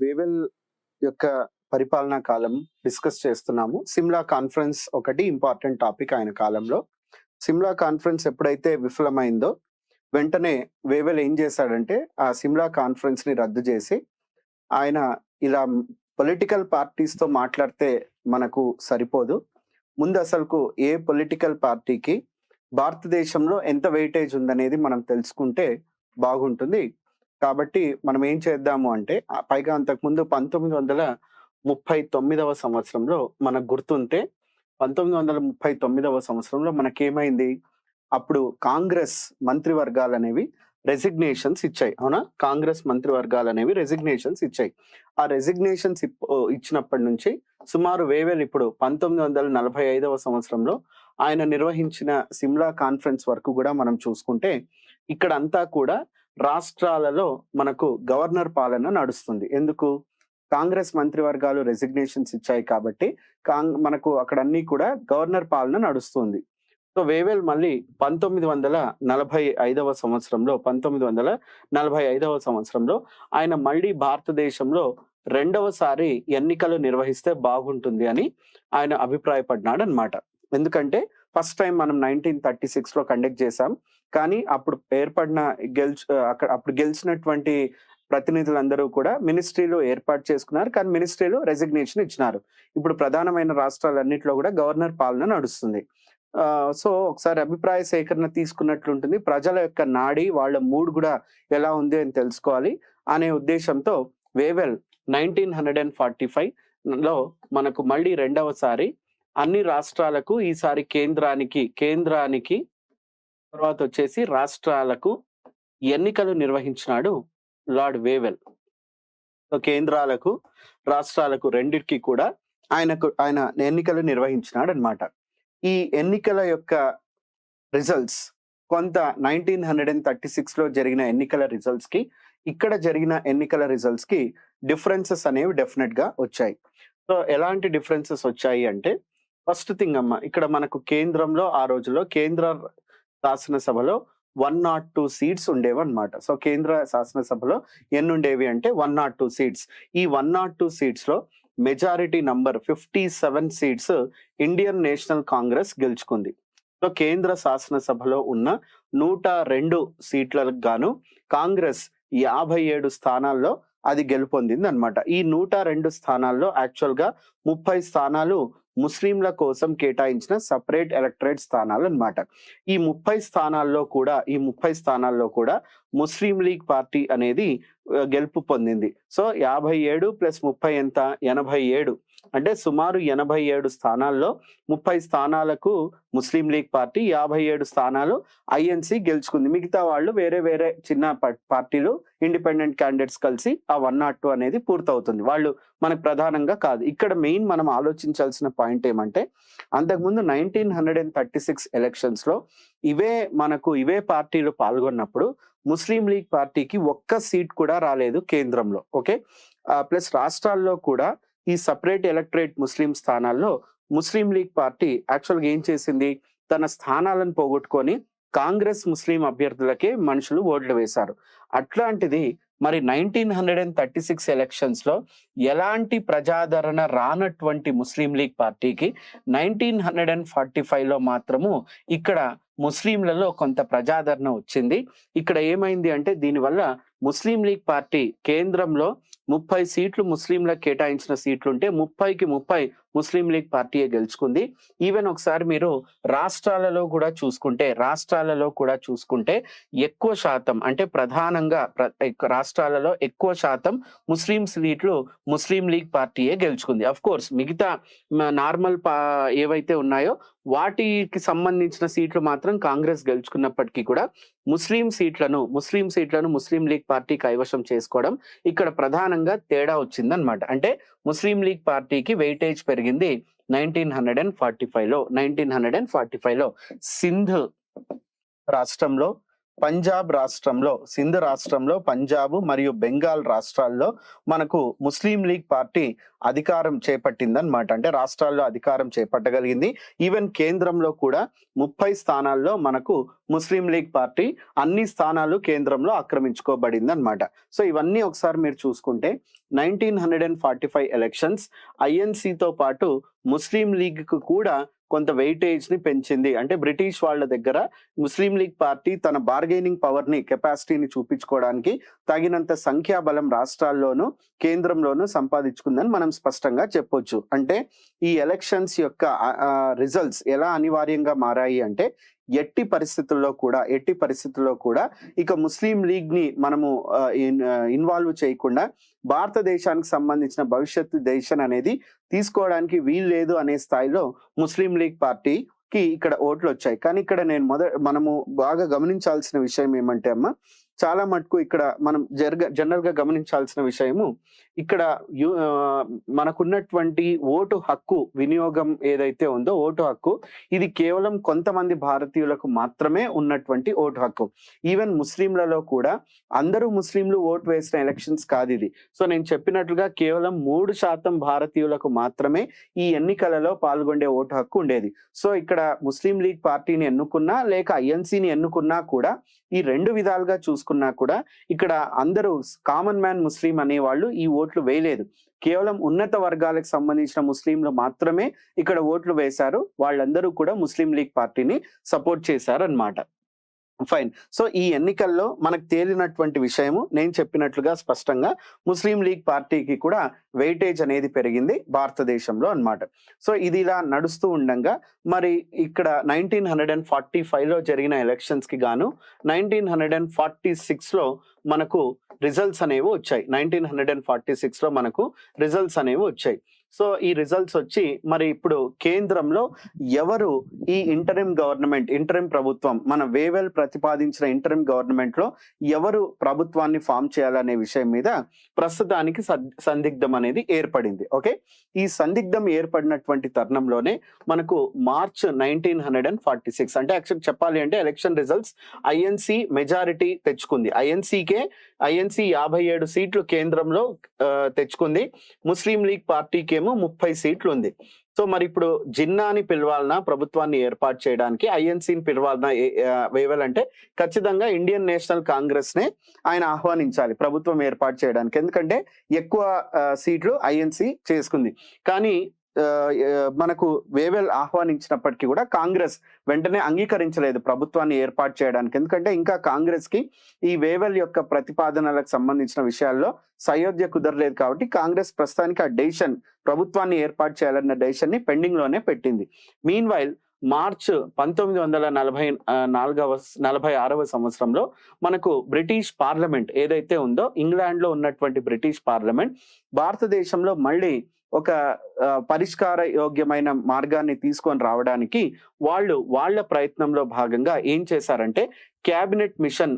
Wavell యొక్క పరిపాలనా కాలం discuss చేస్తున్నాము. సిమ్లా కాన్ఫరెన్స్ ఒకటి ఇంపార్టెంట్ టాపిక్ ఆయన కాలంలో. సిమ్లా కాన్ఫరెన్స్ ఎప్పుడైతే విఫలమైందో వెంటనే వేవెల్ ఏం చేశాడంటే ఆ సిమ్లా కాన్ఫరెన్స్ ని రద్దు చేసి ఆయన ఇలా పొలిటికల్ పార్టీస్‌తో మాట్లాడితే మనకు సరిపోదు. ముందు అసలుకు ఏ పొలిటికల్ పార్టీకి భారతదేశంలో ఎంత వెయిటేజ్ ఉందనేది మనం తెలుసుకుంటే బాగుంటుంది. కాబట్టి మనం ఏం చేద్దాము అంటే పైగా అంతకుముందు 1939వ సంవత్సరంలో మనకు గుర్తుంటే 1939వ సంవత్సరంలో మనకేమైంది? అప్పుడు కాంగ్రెస్ మంత్రివర్గాలనేవి రెసిగ్నేషన్స్ ఇచ్చాయి. అవునా? కాంగ్రెస్ మంత్రివర్గాలనేవి రెసిగ్నేషన్స్ ఇచ్చాయి. ఆ రెసిగ్నేషన్స్ ఇచ్చినప్పటి నుంచి సుమారు వేవేలు ఇప్పుడు 1945వ సంవత్సరంలో ఆయన నిర్వహించిన సిమ్లా కాన్ఫరెన్స్ వరకు కూడా మనం చూసుకుంటే ఇక్కడంతా కూడా రాష్ట్రాలలో మనకు గవర్నర్ పాలన నడుస్తుంది. ఎందుకు? కాంగ్రెస్ మంత్రివర్గాలు రెసిగ్నేషన్స్ ఇచ్చాయి కాబట్టి మనకు అక్కడ అన్ని కూడా గవర్నర్ పాలన నడుస్తుంది. సో వేవేల్ మళ్ళీ 1945వ సంవత్సరంలో ఆయన మళ్ళీ భారతదేశంలో రెండవసారి ఎన్నికలు నిర్వహిస్తే బాగుంటుంది అని ఆయన అభిప్రాయపడ్డాడు అన్నమాట. ఎందుకంటే ఫస్ట్ టైం మనం 1936లో కండక్ట్ చేశాం. కానీ అప్పుడు అప్పుడు గెలిచినటువంటి ప్రతినిధులందరూ కూడా మినిస్ట్రీలో ఏర్పాటు చేసుకున్నారు. కానీ మినిస్ట్రీలో రెసిగ్నేషన్ ఇచ్చినారు. ఇప్పుడు ప్రధానమైన రాష్ట్రాలన్నిట్లో కూడా గవర్నర్ పాలన నడుస్తుంది. సో ఒకసారి అభిప్రాయ సేకరణ తీసుకున్నట్లుంటుంది. ప్రజల యొక్క నాడి, వాళ్ళ మూడ్ కూడా ఎలా ఉంది అని తెలుసుకోవాలి అనే ఉద్దేశంతో వేవెల్ 1945లో మనకు మళ్ళీ రెండవసారి అన్ని రాష్ట్రాలకు, ఈసారి కేంద్రానికి తర్వాత వచ్చేసి రాష్ట్రాలకు ఎన్నికలు నిర్వహించినాడు లార్డ్ వేవెల్. సో కేంద్రాలకు, రాష్ట్రాలకు రెండిటికి కూడా ఆయన ఎన్నికలు నిర్వహించినాడు అన్నమాట. ఈ ఎన్నికల యొక్క రిజల్ట్స్ కొంత 1936లో జరిగిన ఎన్నికల రిజల్ట్స్ కి, ఇక్కడ జరిగిన ఎన్నికల రిజల్ట్స్ కి డిఫరెన్సెస్ అనేవి డెఫినెట్ గా వచ్చాయి. సో ఎలాంటి డిఫరెన్సెస్ వచ్చాయి అంటే, ఫస్ట్ థింగ్ ఇక్కడ మనకు కేంద్రంలో ఆ రోజుల్లో కేంద్ర శాసనసభలో 102 సీట్స్ ఉండేవన్నమాట. సో కేంద్ర శాసనసభలో ఎన్ని ఉండేవి అంటే 102 సీట్స్. ఈ 102 సీట్స్ లో majority number 57 seats Indian national Congress గెలుచుకుంది. సో కేంద్ర శాసనసభలో ఉన్న 102 సీట్లకు గాను కాంగ్రెస్ 57 స్థానాల్లో అది గెలుపొందింది అన్నమాట. ఈ 102 స్థానాల్లో యాక్చువల్ గా 30 స్థానాలు ముస్లింల కోసం కేటాయించిన సపరేట్ ఎలక్టరేట్ స్థానాలు అన్నమాట. ఈ 30 స్థానాల్లో కూడా ముస్లిం లీగ్ పార్టీ అనేది గెలుపు పొందింది. సో 57 + 30 ఎంత? 87. అంటే సుమారు 87 స్థానాల్లో 30 స్థానాలకు ముస్లిం లీగ్ పార్టీ, 57 స్థానాలు ఐఎన్సి గెలుచుకుంది. మిగతా వాళ్ళు వేరే వేరే చిన్న పార్టీలు, ఇండిపెండెంట్ క్యాండిడేట్స్ కలిసి ఆ 102 అనేది పూర్తవుతుంది. వాళ్ళు మనకు ప్రధానంగా కాదు. ఇక్కడ మెయిన్ మనం ఆలోచించాల్సిన పాయింట్ ఏమంటే, అంతకుముందు 1936 ఎలక్షన్స్ లో ఇవే పార్టీలు పాల్గొన్నప్పుడు ముస్లిం లీగ్ పార్టీకి ఒక్క సీట్ కూడా రాలేదు కేంద్రంలో. ఓకే, ప్లస్ రాష్ట్రాల్లో కూడా ఈ సపరేట్ ఎలక్టరేట్ ముస్లిం స్థానాల్లో ముస్లిం లీగ్ పార్టీ యాక్చువల్గా ఏం చేసింది? తన స్థానాలను పోగొట్టుకొని కాంగ్రెస్ ముస్లిం అభ్యర్థులకే మనుషులు ఓట్లు వేశారు. అట్లాంటిది మరి 1936 ఎలక్షన్స్ లో ఎలాంటి ప్రజాదరణ రానటువంటి ముస్లిం లీగ్ పార్టీకి 1945లో మాత్రము ఇక్కడ ముస్లింలలో కొంత ప్రజాదరణ వచ్చింది. ఇక్కడ ఏమైంది అంటే, దీనివల్ల ముస్లిం లీగ్ పార్టీ కేంద్రంలో 30 సీట్లు ముస్లింలకు కేటాయించిన సీట్లుంటే 30కి 30 ముస్లిం లీగ్ పార్టీయే గెలుచుకుంది. ఈవెన్ ఒకసారి మీరు రాష్ట్రాలలో కూడా చూసుకుంటే ఎక్కువ శాతం, అంటే ప్రధానంగా రాష్ట్రాలలో ఎక్కువ శాతం ముస్లిం సీట్లు ముస్లిం లీగ్ పార్టీయే గెలుచుకుంది. అఫ్ కోర్స్ మిగతా నార్మల్ ఏవైతే ఉన్నాయో వాటికి సంబంధించిన సీట్లు మాత్రం కాంగ్రెస్ గెలుచుకున్నప్పటికీ కూడా ముస్లిం సీట్లను ముస్లిం లీగ్ పార్టీ కైవశం చేసుకోవడం ఇక్కడ ప్రధానంగా తేడా వచ్చిందన్నమాట. అంటే ముస్లిం లీగ్ పార్టీకి వెయిటేజ్ పెరిగింది 1945లో. సింధ్ రాష్ట్రంలో పంజాబ్ రాష్ట్రంలో, సింధ్ రాష్ట్రంలో, పంజాబ్ మరియు బెంగాల్ రాష్ట్రాల్లో మనకు ముస్లిం లీగ్ పార్టీ అధికారం చేపట్టిందన్నమాట. అంటే రాష్ట్రాల్లో అధికారం చేపట్టగలిగింది. ఈవెన్ కేంద్రంలో కూడా 30 స్థానాల్లో మనకు ముస్లిం లీగ్ పార్టీ అన్ని స్థానాలు కేంద్రంలో ఆక్రమించుకోబడిందన్నమాట. సో ఇవన్నీ ఒకసారి మీరు చూసుకుంటే 1945 ఎలక్షన్స్ ఐఎన్సీతో పాటు ముస్లిం లీగ్ కు కూడా కొంత వెయిటేజ్ ని పెంచింది. అంటే బ్రిటిష్ వాళ్ళ దగ్గర ముస్లిం లీగ్ పార్టీ తన బార్గెనింగ్ పవర్ ని, కెపాసిటీని చూపించుకోవడానికి తగినంత సంఖ్యాబలం రాష్ట్రాల్లోనూ కేంద్రంలోనూ సంపాదించుకుందని మనం స్పష్టంగా చెప్పొచ్చు. అంటే ఈ ఎలక్షన్స్ యొక్క రిజల్ట్స్ ఎలా అనివార్యంగా మారాయి అంటే ఎట్టి పరిస్థితుల్లో కూడా ఇక ముస్లిం లీగ్ ని మనము ఇన్వాల్వ్ చేయకుండా భారతదేశానికి సంబంధించిన భవిష్యత్తు డెసిషన్ అనేది తీసుకోవడానికి వీలు లేదు అనే స్థాయిలో ముస్లిం లీగ్ పార్టీకి ఇక్కడ ఓట్లు వచ్చాయి. కానీ ఇక్కడ మనము బాగా గమనించాల్సిన విషయం ఏమంటే అమ్మ, చాలా మటుకు ఇక్కడ మనం జనరల్ గా గమనించాల్సిన విషయము, ఇక్కడ మనకున్నటువంటి ఓటు హక్కు వినియోగం ఏదైతే ఉందో, ఓటు హక్కు ఇది కేవలం కొంతమంది భారతీయులకు మాత్రమే ఉన్నటువంటి ఓటు హక్కు. ఈవెన్ ముస్లింలలో కూడా అందరూ ముస్లింలు ఓటు వేసిన ఎలక్షన్స్ కాదు ఇది. సో నేను చెప్పినట్లుగా కేవలం 3% భారతీయులకు మాత్రమే ఈ ఎన్నికలలో పాల్గొనే ఓటు హక్కు ఉండేది. సో ఇక్కడ ముస్లిం లీగ్ పార్టీని ఎన్నుకున్నా లేక ఐఎన్సీని ఎన్నుకున్నా కూడా, ఈ 2 విధాలుగా చూసుకున్నా కూడా ఇక్కడ అందరూ కామన్ మ్యాన్ ముస్లిం అనేవాళ్ళు ఈ ఓట్లు వేయలేదు. కేవలం ఉన్నత వర్గాలకు సంబంధించిన ముస్లింలు మాత్రమే ఇక్కడ ఓట్లు వేశారు. వాళ్ళందరూ కూడా ముస్లిం లీగ్ పార్టీని సపోర్ట్ చేశారు అన్నమాట. ఫైన్. సో ఈ ఎన్నికల్లో మనకు తేలినటువంటి విషయము, నేను చెప్పినట్లుగా స్పష్టంగా ముస్లిం లీగ్ పార్టీకి కూడా వెయిటేజ్ అనేది పెరిగింది భారతదేశంలో అన్నమాట. సో ఇది ఇలా నడుస్తూ ఉండగా మరి ఇక్కడ 1945లో జరిగిన ఎలక్షన్స్ కి గాను 1946లో మనకు రిజల్ట్స్ అనేవి వచ్చాయి. 1946లో మనకు రిజల్ట్స్ అనేవి వచ్చాయి. సో ఈ రిజల్ట్స్ వచ్చి మరి ఇప్పుడు కేంద్రంలో ఎవరు ఈ ఇంటరిం ప్రభుత్వం, మన వేవెల్ ప్రతిపాదించిన ఇంటరిం గవర్నమెంట్ లో ఎవరు ప్రభుత్వాన్ని ఫామ్ చేయాలనే విషయం మీద ప్రస్తుతానికి సందిగ్ధం అనేది ఏర్పడింది. ఓకే, ఈ సందిగ్ధం ఏర్పడినటువంటి తరుణంలోనే మనకు మార్చ్ 1946, అంటే యాక్చువల్ చెప్పాలి అంటే ఎలక్షన్ రిజల్ట్స్ ఐఎన్సీ మెజారిటీ తెచ్చుకుంది. ఐఎన్సీ 57 సీట్లు కేంద్రంలో తెచ్చుకుంది. ముస్లిం లీగ్ పార్టీకి ఏమో 30 సీట్లు ఉంది. సో మరి ఇప్పుడు జిన్నాని పిలవాలన్నా ప్రభుత్వాన్ని ఏర్పాటు చేయడానికి, ఐఎన్సీని పిలవాలన్నా వేవల్ అంటే ఖచ్చితంగా ఇండియన్ నేషనల్ కాంగ్రెస్ నే ఆయన ఆహ్వానించాలి ప్రభుత్వం ఏర్పాటు చేయడానికి. ఎందుకంటే ఎక్కువ సీట్లు ఐఎన్సీ చేసుకుంది. కానీ మనకు వేవెల్ ఆహ్వానించినప్పటికీ కూడా కాంగ్రెస్ వెంటనే అంగీకరించలేదు ప్రభుత్వాన్ని ఏర్పాటు చేయడానికి. ఎందుకంటే ఇంకా కాంగ్రెస్ కి ఈ వేవెల్ యొక్క ప్రతిపాదనలకు సంబంధించిన విషయాల్లో సయోధ్య కుదరలేదు. కాబట్టి కాంగ్రెస్ ప్రస్తుతానికి ఆ డెసిషన్, ప్రభుత్వాన్ని ఏర్పాటు చేయాలన్న డెసిషన్ ని పెండింగ్ లోనే పెట్టింది. మీన్ వైల్ మార్చ్ 1946వ సంవత్సరంలో మనకు బ్రిటిష్ పార్లమెంట్ ఏదైతే ఉందో, ఇంగ్లాండ్ లో ఉన్నటువంటి బ్రిటిష్ పార్లమెంట్ భారతదేశంలో మళ్ళీ ఒక పరిష్కార యోగ్యమైన మార్గాన్ని తీసుకొని రావడానికి వాళ్ళ ప్రయత్నంలో భాగంగా ఏం చేశారంటే క్యాబినెట్ మిషన్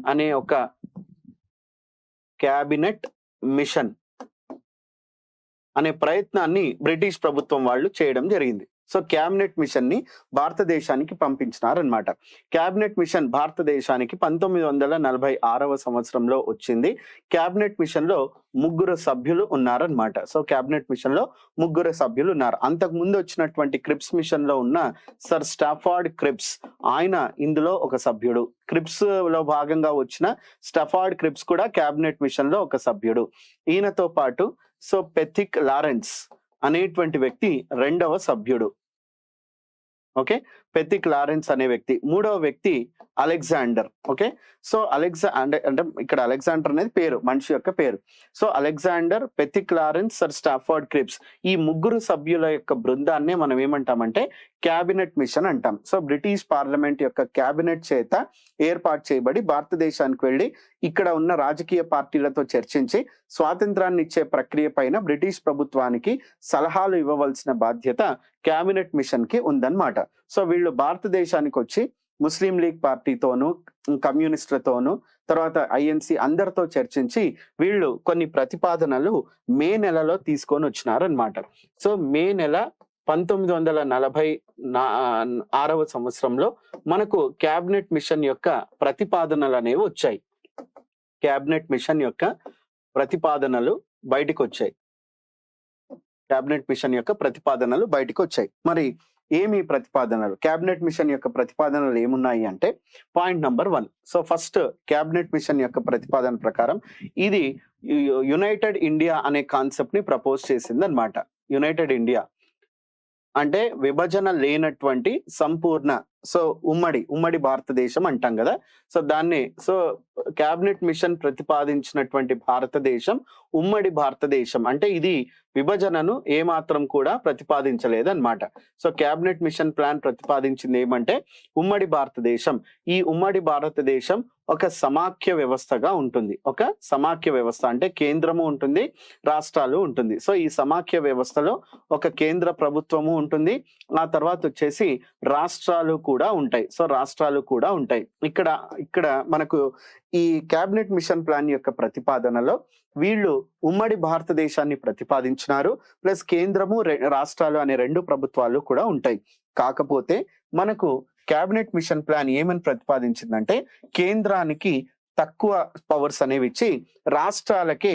అనే ప్రయత్నాన్ని బ్రిటిష్ ప్రభుత్వం వాళ్ళు చేయడం జరిగింది. సో క్యాబినెట్ మిషన్ ని భారతదేశానికి పంపించినారనమాట. క్యాబినెట్ మిషన్ భారతదేశానికి 1946వ సంవత్సరంలో వచ్చింది. క్యాబినెట్ మిషన్ లో 3 సభ్యులు ఉన్నారనమాట. సో క్యాబినెట్ మిషన్ లో 3 సభ్యులు ఉన్నారు. అంతకు ముందు వచ్చినటువంటి క్రిప్స్ మిషన్ లో ఉన్న సర్ స్టాఫర్డ్ క్రిప్స్, ఆయన ఇందులో ఒక సభ్యుడు. క్రిప్స్ లో భాగంగా వచ్చిన స్టాఫర్డ్ క్రిప్స్ కూడా క్యాబినెట్ మిషన్ లో ఒక సభ్యుడు. ఈయనతో పాటు సో పెథిక్ లారెన్స్ అనేటువంటి వ్యక్తి 2వ సభ్యుడు. ఓకే, పెథిక్ లారెన్స్ అనే వ్యక్తి. 3వ వ్యక్తి అలెగ్జాండర్. ఓకే, సో అలెగ్జాండర్ అంటే ఇక్కడ అలెగ్జాండర్ అనేది పేరు, మనిషి యొక్క పేరు. So Alexander, Pethick Lawrence, sir Stafford Cripps, ఈ 3 సభ్యుల యొక్క బృందాన్నే మనం ఏమంటామంటే క్యాబినెట్ మిషన్ అంటాం. సో బ్రిటిష్ పార్లమెంట్ యొక్క క్యాబినెట్ చేత ఏర్పాటు చేయబడి భారతదేశానికి వెళ్ళి ఇక్కడ ఉన్న రాజకీయ పార్టీలతో చర్చించి స్వాతంత్రాన్ని ఇచ్చే ప్రక్రియ పైన బ్రిటిష్ ప్రభుత్వానికి సలహాలు ఇవ్వవలసిన బాధ్యత క్యాబినెట్ మిషన్ కి ఉందన్నమాట. సో వీళ్ళు భారతదేశానికి వచ్చి ముస్లిం లీగ్ పార్టీతోనూ, కమ్యూనిస్టులతోనూ, తర్వాత ఐఎన్సీ అందరితో చర్చించి వీళ్ళు కొన్ని ప్రతిపాదనలు మే నెలలో తీసుకొని వచ్చినారు అనమాట. సో మే నెల 1946వ సంవత్సరంలో మనకు క్యాబినెట్ మిషన్ యొక్క ప్రతిపాదనలు అనేవి వచ్చాయి. క్యాబినెట్ మిషన్ యొక్క ప్రతిపాదనలు బయటకు వచ్చాయి. క్యాబినెట్ మిషన్ యొక్క ప్రతిపాదనలు బయటకు వచ్చాయి. మరి ఏమి ప్రతిపాదనలు? క్యాబినెట్ మిషన్ యొక్క ప్రతిపాదనలు ఏమున్నాయి అంటే point number 1. So first cabinet machine యొక్క ప్రతిపాదన ప్రకారం ఇది యునైటెడ్ ఇండియా అనే కాన్సెప్ట్ ని ప్రపోజ్ చేసింది అన్నమాట. యునైటెడ్ ఇండియా అంటే విభజన లేనటువంటి సంపూర్ణ, సో ఉమ్మడి భారతదేశం అంటాం కదా. సో దాన్ని క్యాబినెట్ మిషన్ ప్రతిపాదించినటువంటి భారతదేశం ఉమ్మడి భారతదేశం అంటే ఇది విభజనను ఏమాత్రం కూడా ప్రతిపాదించలేదు అన్నమాట. సో క్యాబినెట్ మిషన్ ప్లాన్ ప్రతిపాదించింది ఏమంటే ఉమ్మడి భారతదేశం. ఈ ఉమ్మడి భారతదేశం ఒక సమాఖ్య వ్యవస్థగా ఉంటుంది. ఒక సమాఖ్య వ్యవస్థ అంటే కేంద్రము ఉంటుంది, రాష్ట్రాలు ఉంటుంది. సో ఈ సమాఖ్య వ్యవస్థలో ఒక కేంద్ర ప్రభుత్వము ఉంటుంది, ఆ తర్వాత వచ్చేసి రాష్ట్రాలు కూడా ఉంటాయి. సో రాష్ట్రాలు కూడా ఉంటాయి. ఇక్కడ మనకు ఈ క్యాబినెట్ మిషన్ ప్లాన్ యొక్క ప్రతిపాదనలో వీళ్ళు ఉమ్మడి భారతదేశాన్ని ప్రతిపాదించినారు, ప్లస్ కేంద్రము రాష్ట్రాలు అనే 2 ప్రభుత్వాలు కూడా ఉంటాయి. కాకపోతే మనకు క్యాబినెట్ మిషన్ ప్లాన్ ఏమని ప్రతిపాదించిందంటే కేంద్రానికి తక్కువ పవర్స్ అనేవి ఇచ్చి రాష్ట్రాలకే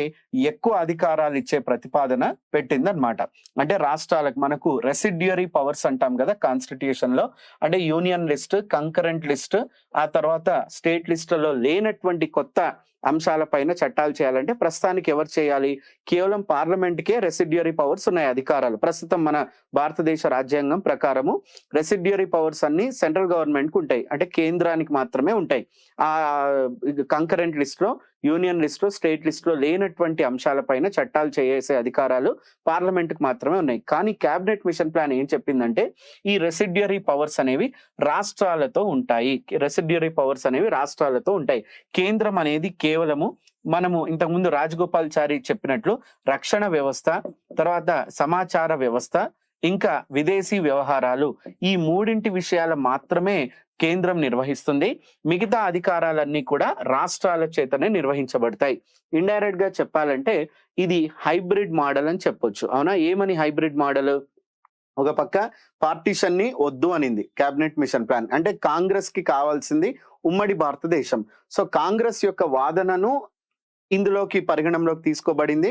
ఎక్కువ అధికారాలు ఇచ్చే ప్రతిపాదన పెట్టిందన్నమాట. అంటే రాష్ట్రాలకు మనకు రెసిడ్యూరీ పవర్స్ అంటాం కదా కాన్స్టిట్యూషన్ లో, అంటే యూనియన్ లిస్ట్, కంకరెంట్ లిస్ట్, ఆ తర్వాత స్టేట్ లిస్టులో లేనటువంటి కొత్త అంశాలపైన చట్టాలు చేయాలంటే ప్రస్తుతానికి ఎవరు చేయాలి? కేవలం పార్లమెంట్ కే రెసిడ్యూరీ పవర్స్ ఉన్నాయి, అధికారాలు. ప్రస్తుతం మన భారతదేశ రాజ్యాంగం ప్రకారము రెసిడ్యూరీ పవర్స్ అన్ని సెంట్రల్ గవర్నమెంట్ కు ఉంటాయి, అంటే కేంద్రానికి మాత్రమే ఉంటాయి. ఆ కంకరెంట్ లిస్ట్ లో, యూనియన్ లిస్ట్ లో, స్టేట్ లిస్ట్ లో లేనటువంటి అంశాలపైన చట్టాలు చేసే అధికారాలు పార్లమెంట్ కు మాత్రమే ఉన్నాయి. కానీ క్యాబినెట్ మిషన్ ప్లాన్ ఏం చెప్పిందంటే ఈ రెసిడ్యూరీ పవర్స్ అనేవి రాష్ట్రాలతో ఉంటాయి. రెసిడ్యూరీ పవర్స్ అనేవి రాష్ట్రాలతో ఉంటాయి. కేంద్రం అనేది కేవలము మనము ఇంతకుముందు రాజగోపాల్చారి చెప్పినట్లు రక్షణ వ్యవస్థ, తర్వాత సమాచార వ్యవస్థ, ఇంకా విదేశీ వ్యవహారాలు, ఈ 3 విషయాలు మాత్రమే కేంద్రం నిర్వహిస్తుంది. మిగతా అధికారాలన్నీ కూడా రాష్ట్రాల చేతనే నిర్వహించబడతాయి. ఇండైరెక్ట్ గా చెప్పాలంటే ఇది హైబ్రిడ్ మోడల్ అని చెప్పొచ్చు. అవునా? ఏమని హైబ్రిడ్ మోడల్? ఒక పక్క పార్టీషన్ ని వద్దు అనింది క్యాబినెట్ మిషన్ ప్లాన్, అంటే కాంగ్రెస్ కి కావాల్సింది ఉమ్మడి భారతదేశం. సో కాంగ్రెస్ యొక్క వాదనను ఇందులోకి పరిగణంలోకి తీసుకోబడింది.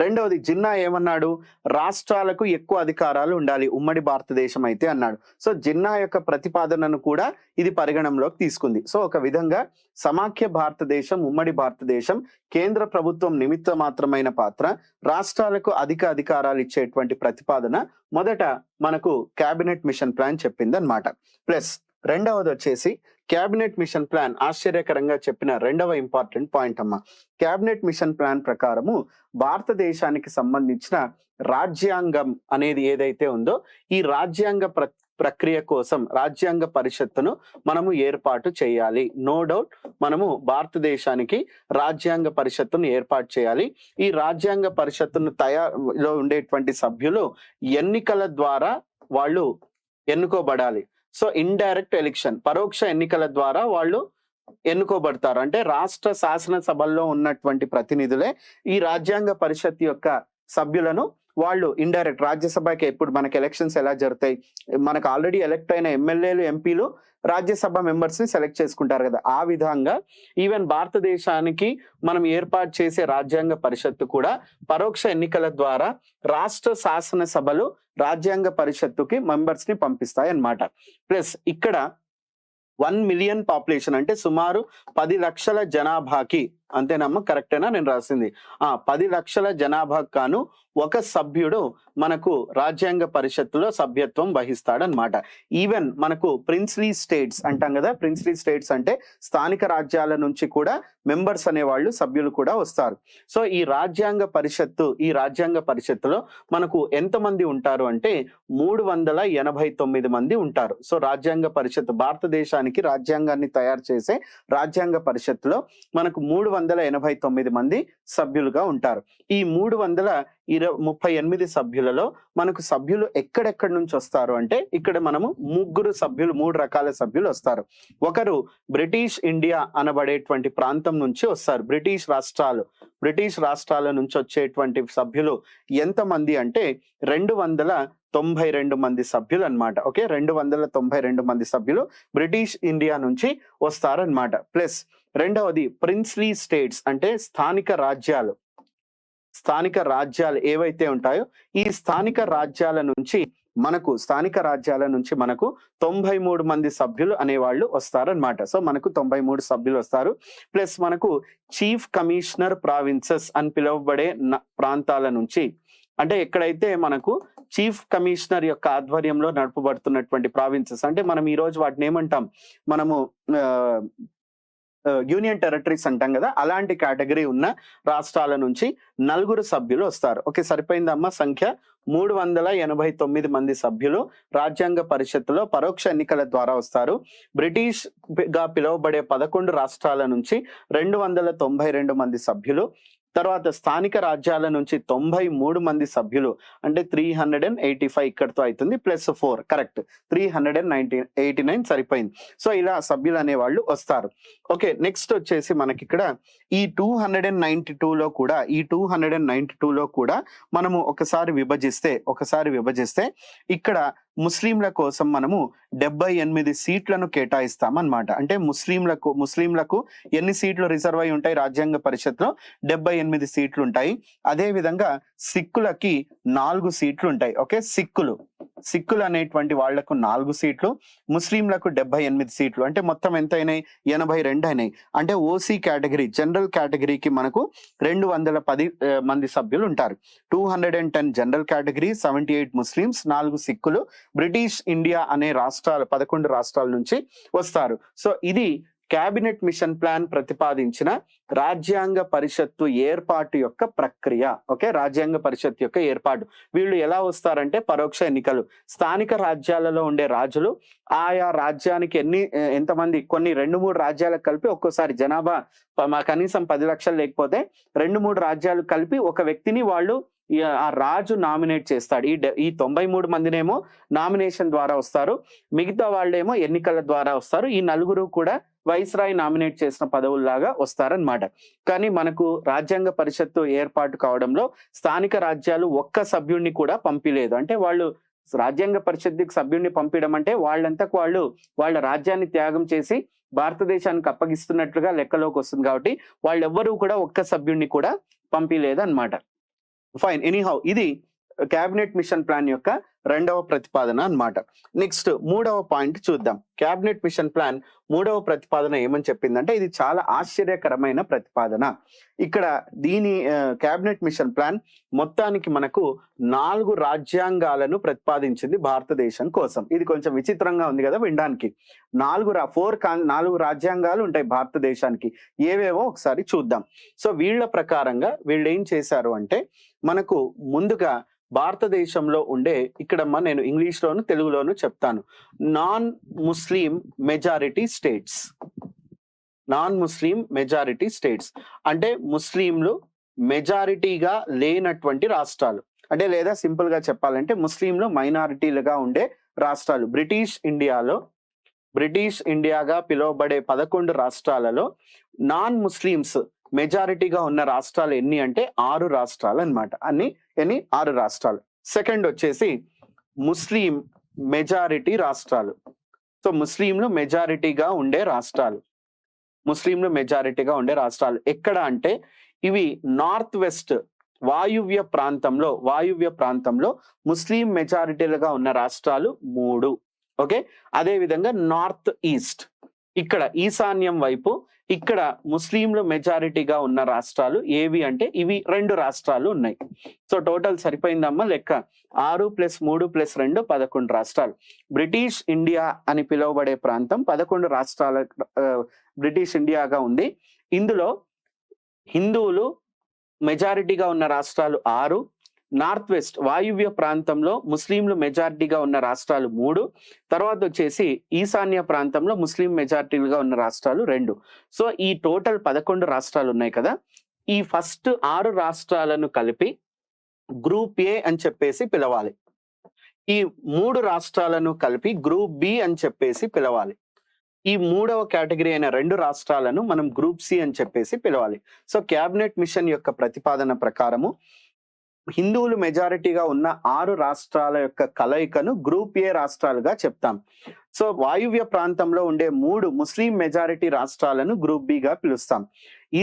రెండవది జిన్నా ఏమన్నాడు? రాష్ట్రాలకు ఎక్కువ అధికారాలు ఉండాలి ఉమ్మడి భారతదేశం అయితే అన్నాడు. సో జిన్నా యొక్క ప్రతిపాదనను కూడా ఇది పరిగణంలోకి తీసుకుంది. సో ఒక విధంగా సమాఖ్య భారతదేశం, ఉమ్మడి భారతదేశం, కేంద్ర ప్రభుత్వం నిమిత్త మాత్రమైన పాత్ర, రాష్ట్రాలకు అధిక అధికారాలు ఇచ్చేటువంటి ప్రతిపాదన మొదట మనకు క్యాబినెట్ మిషన్ ప్లాన్ చెప్పింది అన్నమాట. ప్లస్ రెండవది వచ్చేసి క్యాబినెట్ మిషన్ ప్లాన్ ఆశ్చర్యకరంగా చెప్పిన రెండవ ఇంపార్టెంట్ పాయింట్ అమ్మా. క్యాబినెట్ మిషన్ ప్లాన్ ప్రకారము భారతదేశానికి సంబంధించిన రాజ్యాంగం అనేది ఏదైతే ఉందో ఈ రాజ్యాంగ ప్రక్రియ కోసం రాజ్యాంగ పరిషత్తును మనము ఏర్పాటు చేయాలి. నో డౌట్ మనము భారతదేశానికి రాజ్యాంగ పరిషత్తును ఏర్పాటు చేయాలి. ఈ రాజ్యాంగ పరిషత్తును తయారులో ఉండేటువంటి సభ్యులు ఎన్నికల ద్వారా వాళ్ళు ఎన్నుకోబడాలి. సో ఇండైరెక్ట్ ఎలక్షన్, పరోక్ష ఎన్నికల ద్వారా వాళ్ళు ఎన్నుకోబడతారు. అంటే రాష్ట్ర శాసనసభల్లో ఉన్నటువంటి ప్రతినిధులే ఈ రాజ్యాంగ పరిషత్ యొక్క సభ్యులను వాళ్ళు ఇండైరెక్ట్ రాజ్యసభకి, ఇప్పుడు మనకి ఎలక్షన్స్ ఎలా జరుగుతాయి, మనకు ఆల్రెడీ ఎలక్ట్ అయిన ఎమ్మెల్యేలు, ఎంపీలు రాజ్యసభ మెంబర్స్ ని సెలెక్ట్ చేసుకుంటారు కదా, ఆ విధంగా ఈవెన్ భారతదేశానికి మనం ఏర్పాటు చేసే రాజ్యాంగ పరిషత్తు కూడా పరోక్ష ఎన్నికల ద్వారా రాష్ట్ర శాసనసభలు రాజ్యాంగ పరిషత్తుకి మెంబర్స్ ని పంపిస్తాయి అన్నమాట. ప్లస్ ఇక్కడ 1 మిలియన్ పాపులేషన్ అంటే సుమారు 10 లక్షల జనాభాకి, అంతేనమ్మా? కరెక్టేనా నేను రాసింది? 10 లక్షల జనాభాకు కాను ఒక సభ్యుడు మనకు రాజ్యాంగ పరిషత్తులో సభ్యత్వం వహిస్తాడనమాట. ఈవెన్ మనకు ప్రిన్స్లీ స్టేట్స్ అంటాం కదా, ప్రిన్స్లీ స్టేట్స్ అంటే స్థానిక రాజ్యాల నుంచి కూడా మెంబర్స్ అనేవాళ్ళు, సభ్యులు కూడా వస్తారు. సో ఈ రాజ్యాంగ పరిషత్తులో మనకు ఎంతమంది ఉంటారు అంటే 389 మంది ఉంటారు. సో రాజ్యాంగ పరిషత్, భారతదేశానికి రాజ్యాంగాన్ని తయారు చేసే రాజ్యాంగ పరిషత్తులో మనకు 389 మంది సభ్యులుగా ఉంటారు. ఈ 338 సభ్యులలో మనకు సభ్యులు ఎక్కడెక్కడి నుంచి వస్తారు అంటే ఇక్కడ మనము 3 రకాల సభ్యులు వస్తారు. ఒకరు బ్రిటిష్ ఇండియా అనబడేటువంటి ప్రాంతం నుంచి వస్తారు. బ్రిటిష్ రాష్ట్రాల నుంచి వచ్చేటువంటి సభ్యులు ఎంతమంది అంటే 292 మంది సభ్యులు అన్నమాట. ఓకే, 292 మంది సభ్యులు బ్రిటిష్ ఇండియా నుంచి వస్తారన్నమాట. ప్లస్ రెండవది ప్రిన్స్లీ స్టేట్స్ అంటే స్థానిక రాజ్యాలు ఏవైతే ఉంటాయో ఈ స్థానిక రాజ్యాల నుంచి మనకు 93 మంది సభ్యులు అనేవాళ్ళు వస్తారన్నమాట. సో మనకు 93 సభ్యులు వస్తారు. ప్లస్ మనకు చీఫ్ కమిషనర్ ప్రావిన్సెస్ అని పిలువబడే ప్రాంతాల నుంచి, అంటే ఎక్కడైతే మనకు చీఫ్ కమిషనర్ యొక్క ఆధ్వర్యంలో నడపబడుతున్నటువంటి ప్రావిన్సెస్, అంటే మనం ఈ రోజు వాటిని ఏమంటాం, మనము యూనియన్ టెరిటరీస్ అంటాం కదా, అలాంటి కేటగిరీ ఉన్న రాష్ట్రాల నుంచి 4 సభ్యులు వస్తారు. ఓకే, సరిపోయిందమ్మా సంఖ్య. 389 మంది సభ్యులు రాజ్యాంగ పరిషత్తులో పరోక్ష ఎన్నికల ద్వారా వస్తారు. బ్రిటిష్ గా పిలువబడే 11 రాష్ట్రాల నుంచి 292 మంది సభ్యులు, తర్వాత స్థానిక రాజ్యాల నుంచి 93 మంది సభ్యులు, అంటే 385 ఇక్కడతో అవుతుంది, ప్లస్ 4 కరెక్ట్ 389 సరిపోయింది. సో ఇలా సభ్యులు అనేవాళ్ళు వస్తారు. ఓకే, నెక్స్ట్ వచ్చేసి మనకి ఇక్కడ ఈ 292లో కూడా మనము ఒకసారి విభజిస్తే ఇక్కడ ముస్లింల కోసం మనము 78 సీట్లను కేటాయిస్తామన్నమాట. అంటే ముస్లింలకు ఎన్ని సీట్లు రిజర్వ్ అయి ఉంటాయి రాజ్యాంగ పరిషత్లో? 78 సీట్లు ఉంటాయి. అదే విధంగా సిక్కులకి 4 సీట్లు ఉంటాయి. ఓకే, సిక్కులు అనేటువంటి వాళ్లకు 4 సీట్లు, ముస్లింలకు 78 సీట్లు, అంటే మొత్తం ఎంత అయినాయి? 82 అయినాయి. అంటే ఓసీ కేటగిరీ, జనరల్ కేటగిరీకి మనకు 210 మంది సభ్యులు ఉంటారు. 210 జనరల్ కేటగిరీ, 78 ముస్లిమ్స్, 4 సిక్కులు బ్రిటిష్ ఇండియా అనే 11 రాష్ట్రాల నుంచి వస్తారు. సో ఇది క్యాబినెట్ మిషన్ ప్లాన్ ప్రతిపాదించిన రాజ్యాంగ పరిషత్తు ఏర్పాటు యొక్క ప్రక్రియ. ఓకే, రాజ్యాంగ పరిషత్ యొక్క ఏర్పాటు. వీళ్ళు ఎలా వస్తారంటే పరోక్ష ఎన్నికలు. స్థానిక రాజ్యాలలో ఉండే రాజులు ఆయా రాజ్యానికి ఎంతమంది, కొన్ని 2-3 రాజ్యాలకు కలిపి ఒక్కోసారి జనాభా కనీసం 10 లక్షలు లేకపోతే 2-3 రాజ్యాలు కలిపి ఒక వ్యక్తిని వాళ్ళు ఆ రాజు నామినేట్ చేస్తాడు. ఈ 93 మందినేమో నామినేషన్ ద్వారా వస్తారు, మిగతా వాళ్ళేమో ఎన్నికల ద్వారా వస్తారు. ఈ 4 కూడా వైస్రాయ్ నామినేట్ చేసిన పదవుల్లాగా వస్తారన్నమాట. కానీ మనకు రాజ్యాంగ పరిషత్తు ఏర్పాటు కావడంలో స్థానిక రాజ్యాలు ఒక్క సభ్యుడిని కూడా పంపిలేదు. అంటే వాళ్ళు రాజ్యాంగ పరిషత్తుకి సభ్యుడిని పంపించడం అంటే వాళ్ళంతకు వాళ్ళు వాళ్ళ రాజ్యాన్ని త్యాగం చేసి భారతదేశానికి అప్పగిస్తున్నట్లుగా లెక్కలోకి వస్తుంది. కాబట్టి వాళ్ళెవ్వరూ కూడా ఒక్క సభ్యుడిని కూడా పంపిలేదు అన్నమాట. ఫైన్, ఎనీహౌ ఇది క్యాబినెట్ మిషన్ ప్లాన్ యొక్క 2వ ప్రతిపాదన అన్నమాట. నెక్స్ట్ 3వ పాయింట్ చూద్దాం. క్యాబినెట్ మిషన్ ప్లాన్ 3వ ప్రతిపాదన ఏమని చెప్పిందంటే ఇది చాలా ఆశ్చర్యకరమైన ప్రతిపాదన. ఇక్కడ దీని క్యాబినెట్ మిషన్ ప్లాన్ మొత్తానికి మనకు 4 రాజ్యాంగాలను ప్రతిపాదించింది భారతదేశం కోసం. ఇది కొంచెం విచిత్రంగా ఉంది కదా వినడానికి. 4 రాజ్యాంగాలు ఉంటాయి భారతదేశానికి. ఏవేవో ఒకసారి చూద్దాం. సో వీళ్ళ ప్రకారంగా వీళ్ళు ఏం చేశారు అంటే మనకు ముందుగా భారతదేశంలో ఉండే, ఇక్కడ నేను ఇంగ్లీష్లోను తెలుగులోను చెప్తాను, నాన్ ముస్లిం మెజారిటీ స్టేట్స్ అంటే ముస్లింలు మెజారిటీగా లేనటువంటి రాష్ట్రాలు, అంటే లేదా సింపుల్ గా చెప్పాలంటే ముస్లింలు మైనారిటీలుగా ఉండే రాష్ట్రాలు. బ్రిటిష్ ఇండియాగా పిలువబడే 11 రాష్ట్రాలలో నాన్ ముస్లిమ్స్ మెజారిటీగా ఉన్న రాష్ట్రాలు ఎన్ని అంటే 6 రాష్ట్రాలు అన్నమాట. 6 రాష్ట్రాలు. సెకండ్ వచ్చేసి ముస్లిం మెజారిటీ రాష్ట్రాలు. సో ముస్లింలు మెజారిటీగా ఉండే రాష్ట్రాలు ఎక్కడ అంటే ఇవి నార్త్ వెస్ట్ వాయువ్య ప్రాంతంలో ముస్లిం మెజారిటీలుగా ఉన్న రాష్ట్రాలు 3. ఓకే, అదే విధంగా నార్త్ ఈస్ట్, ఇక్కడ ఈశాన్యం వైపు ఇక్కడ ముస్లింలు మెజారిటీగా ఉన్న రాష్ట్రాలు ఏవి అంటే ఇవి 2 రాష్ట్రాలు ఉన్నాయి. సో టోటల్ సరిపోయిందమ్మా లెక్క. 6 + 3 + 2 11 రాష్ట్రాలు. బ్రిటిష్ ఇండియా అని పిలువబడే ప్రాంతం 11 రాష్ట్రాల బ్రిటిష్ ఇండియాగా ఉంది. ఇందులో హిందువులు మెజారిటీగా ఉన్న రాష్ట్రాలు 6, నార్త్ వెస్ట్ వాయువ్య ప్రాంతంలో ముస్లింలు మెజారిటీగా ఉన్న రాష్ట్రాలు 3, తర్వాత వచ్చేసి ఈశాన్య ప్రాంతంలో ముస్లిం మెజారిటీగా ఉన్న రాష్ట్రాలు 2. సో ఈ టోటల్ 11 రాష్ట్రాలు ఉన్నాయి కదా. ఈ ఫస్ట్ 6 రాష్ట్రాలను కలిపి గ్రూప్ ఏ అని చెప్పేసి పిలవాలి. ఈ 3 రాష్ట్రాలను కలిపి గ్రూప్ బి అని చెప్పేసి పిలవాలి. ఈ 3వ కేటగిరీ అయిన 2 రాష్ట్రాలను మనం గ్రూప్ సి అని చెప్పేసి పిలవాలి. సో క్యాబినెట్ మిషన్ యొక్క ప్రతిపాదన ప్రకారము హిందువులు మెజారిటీగా ఉన్న 6 రాష్ట్రాల యొక్క కలయికను గ్రూప్ ఏ రాష్ట్రాలుగా చెప్తాం. సో వాయువ్య ప్రాంతంలో ఉండే 3 ముస్లిం మెజారిటీ రాష్ట్రాలను గ్రూప్ బి గా పిలుస్తాం.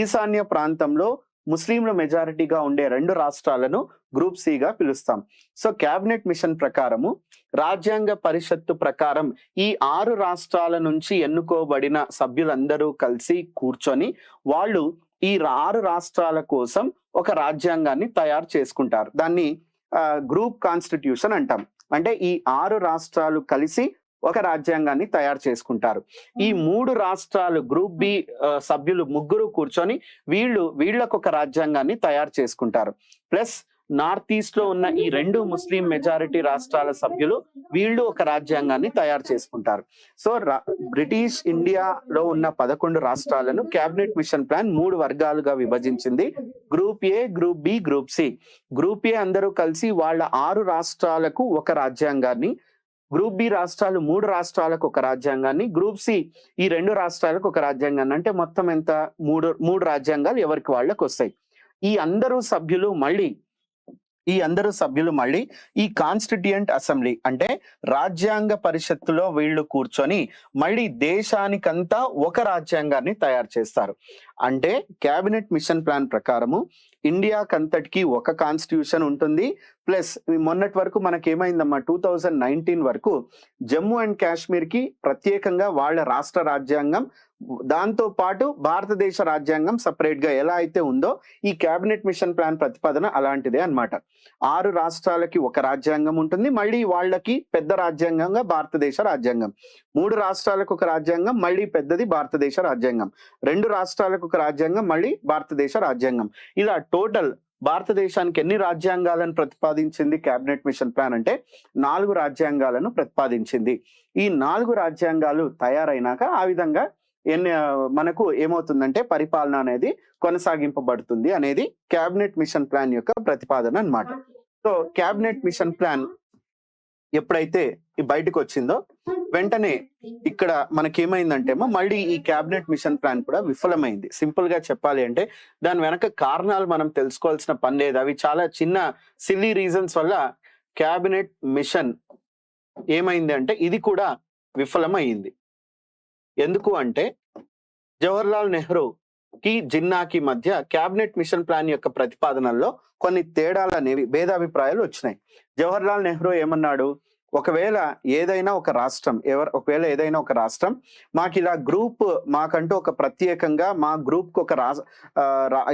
ఈశాన్య ప్రాంతంలో ముస్లింల మెజారిటీగా ఉండే 2 రాష్ట్రాలను గ్రూప్ సి గా పిలుస్తాం. సో క్యాబినెట్ మిషన్ ప్రకారము రాజ్యాంగ పరిషత్తు ప్రకారం ఈ 6 రాష్ట్రాల నుంచి ఎన్నుకోబడిన సభ్యులందరూ కలిసి కూర్చొని వాళ్ళు ఈ 6 రాష్ట్రాల కోసం ఒక రాజ్యాంగాన్ని తయారు చేసుకుంటారు. దాన్ని గ్రూప్ కాన్స్టిట్యూషన్ అంటాం. అంటే ఈ 6 రాష్ట్రాలు కలిసి ఒక రాజ్యాంగాన్ని తయారు చేసుకుంటారు. ఈ 3 రాష్ట్రాలు గ్రూప్ బి సభ్యులు ముగ్గురు కూర్చొని వీళ్ళకు ఒక రాజ్యాంగాన్ని తయారు చేసుకుంటారు. ప్లస్ నార్త్ ఈస్ట్ లో ఉన్న ఈ 2 ముస్లిం మెజారిటీ రాష్ట్రాల సభ్యులు వీళ్ళు ఒక రాజ్యాంగాన్ని తయారు చేసుకుంటారు. సో బ్రిటిష్ ఇండియాలో ఉన్న 11 రాష్ట్రాలను క్యాబినెట్ మిషన్ ప్లాన్ 3 వర్గాలుగా విభజించింది. Group A, group B, group C. Group A అందరూ కలిసి వాళ్ళ 6 రాష్ట్రాలకు ఒక రాజ్యాంగాన్ని, గ్రూప్ బి రాష్ట్రాలు 3 రాష్ట్రాలకు ఒక రాజ్యాంగాన్ని, గ్రూప్ సి ఈ 2 రాష్ట్రాలకు ఒక రాజ్యాంగాన్ని, అంటే మొత్తం ఎంత 3 రాజ్యాంగాలు ఎవరికి వాళ్ళకి వస్తాయి. ఈ అందరూ సభ్యులు మళ్ళీ ఈ కాన్స్టిట్యూయెంట్ అసెంబ్లీ అంటే రాజ్యాంగ పరిషత్తులో వీళ్ళు కూర్చొని మళ్ళీ దేశానికంతా ఒక రాజ్యాంగాన్ని తయారు చేస్తారు. అంటే క్యాబినెట్ మిషన్ ప్లాన్ ప్రకారము ఇండియాకంతటికి ఒక కాన్స్టిట్యూషన్ ఉంటుంది. ప్లస్ మొన్నటి వరకు మనకేమైందమ్మా 2019 వరకు జమ్మూ అండ్ కాశ్మీర్ కి ప్రత్యేకంగా వాళ్ళ రాష్ట్ర రాజ్యాంగం, దాంతో పాటు భారతదేశ రాజ్యాంగం సపరేట్ గా ఎలా అయితే ఉందో ఈ క్యాబినెట్ మిషన్ ప్లాన్ ప్రతిపాదన అలాంటిదే అన్నమాట. 6 రాష్ట్రాలకి ఒక రాజ్యాంగం ఉంటుంది, మళ్ళీ వాళ్ళకి పెద్ద రాజ్యాంగంగా భారతదేశ రాజ్యాంగం. 3 రాష్ట్రాలకు ఒక రాజ్యాంగం, మళ్ళీ పెద్దది భారతదేశ రాజ్యాంగం. 2 రాష్ట్రాలకు ఒక రాజ్యాంగం, మళ్ళీ భారతదేశ రాజ్యాంగం. ఇలా టోటల్ భారతదేశానికి ఎన్ని రాజ్యాంగాలను ప్రతిపాదించింది క్యాబినెట్ మిషన్ ప్లాన్ అంటే 4 రాజ్యాంగాలను ప్రతిపాదించింది. ఈ 4 రాజ్యాంగాలు తయారైనాక ఆ విధంగా మనకు ఏమవుతుందంటే పరిపాలన అనేది కొనసాగింపబడుతుంది అనేది క్యాబినెట్ మిషన్ ప్లాన్ యొక్క ప్రతిపాదన అన్నమాట. సో క్యాబినెట్ మిషన్ ప్లాన్ ఎప్పుడైతే బయటకు వచ్చిందో వెంటనే ఇక్కడ మనకేమైందంటే మళ్ళీ ఈ క్యాబినెట్ మిషన్ ప్లాన్ కూడా విఫలమైంది. సింపుల్ గా చెప్పాలి అంటే దాని వెనక కారణాలు మనం తెలుసుకోవాల్సిన పని లేదు. అవి చాలా చిన్న సిల్లీ రీజన్స్ వల్ల క్యాబినెట్ మిషన్ ఏమైంది అంటే ఇది కూడా విఫలమైంది. ఎందుకు అంటే జవహర్లాల్ నెహ్రూకి జిన్నాకి మధ్య క్యాబినెట్ మిషన్ ప్లాన్ యొక్క ప్రతిపాదనల్లో కొన్ని తేడాలు అనేవి, భేదాభిప్రాయాలు వచ్చినాయి. జవహర్లాల్ నెహ్రూ ఏమన్నాడు, ఒకవేళ ఏదైనా ఒక రాష్ట్రం మాకు ఇలా గ్రూప్, మాకంటూ ఒక ప్రత్యేకంగా మా గ్రూప్ కు ఒక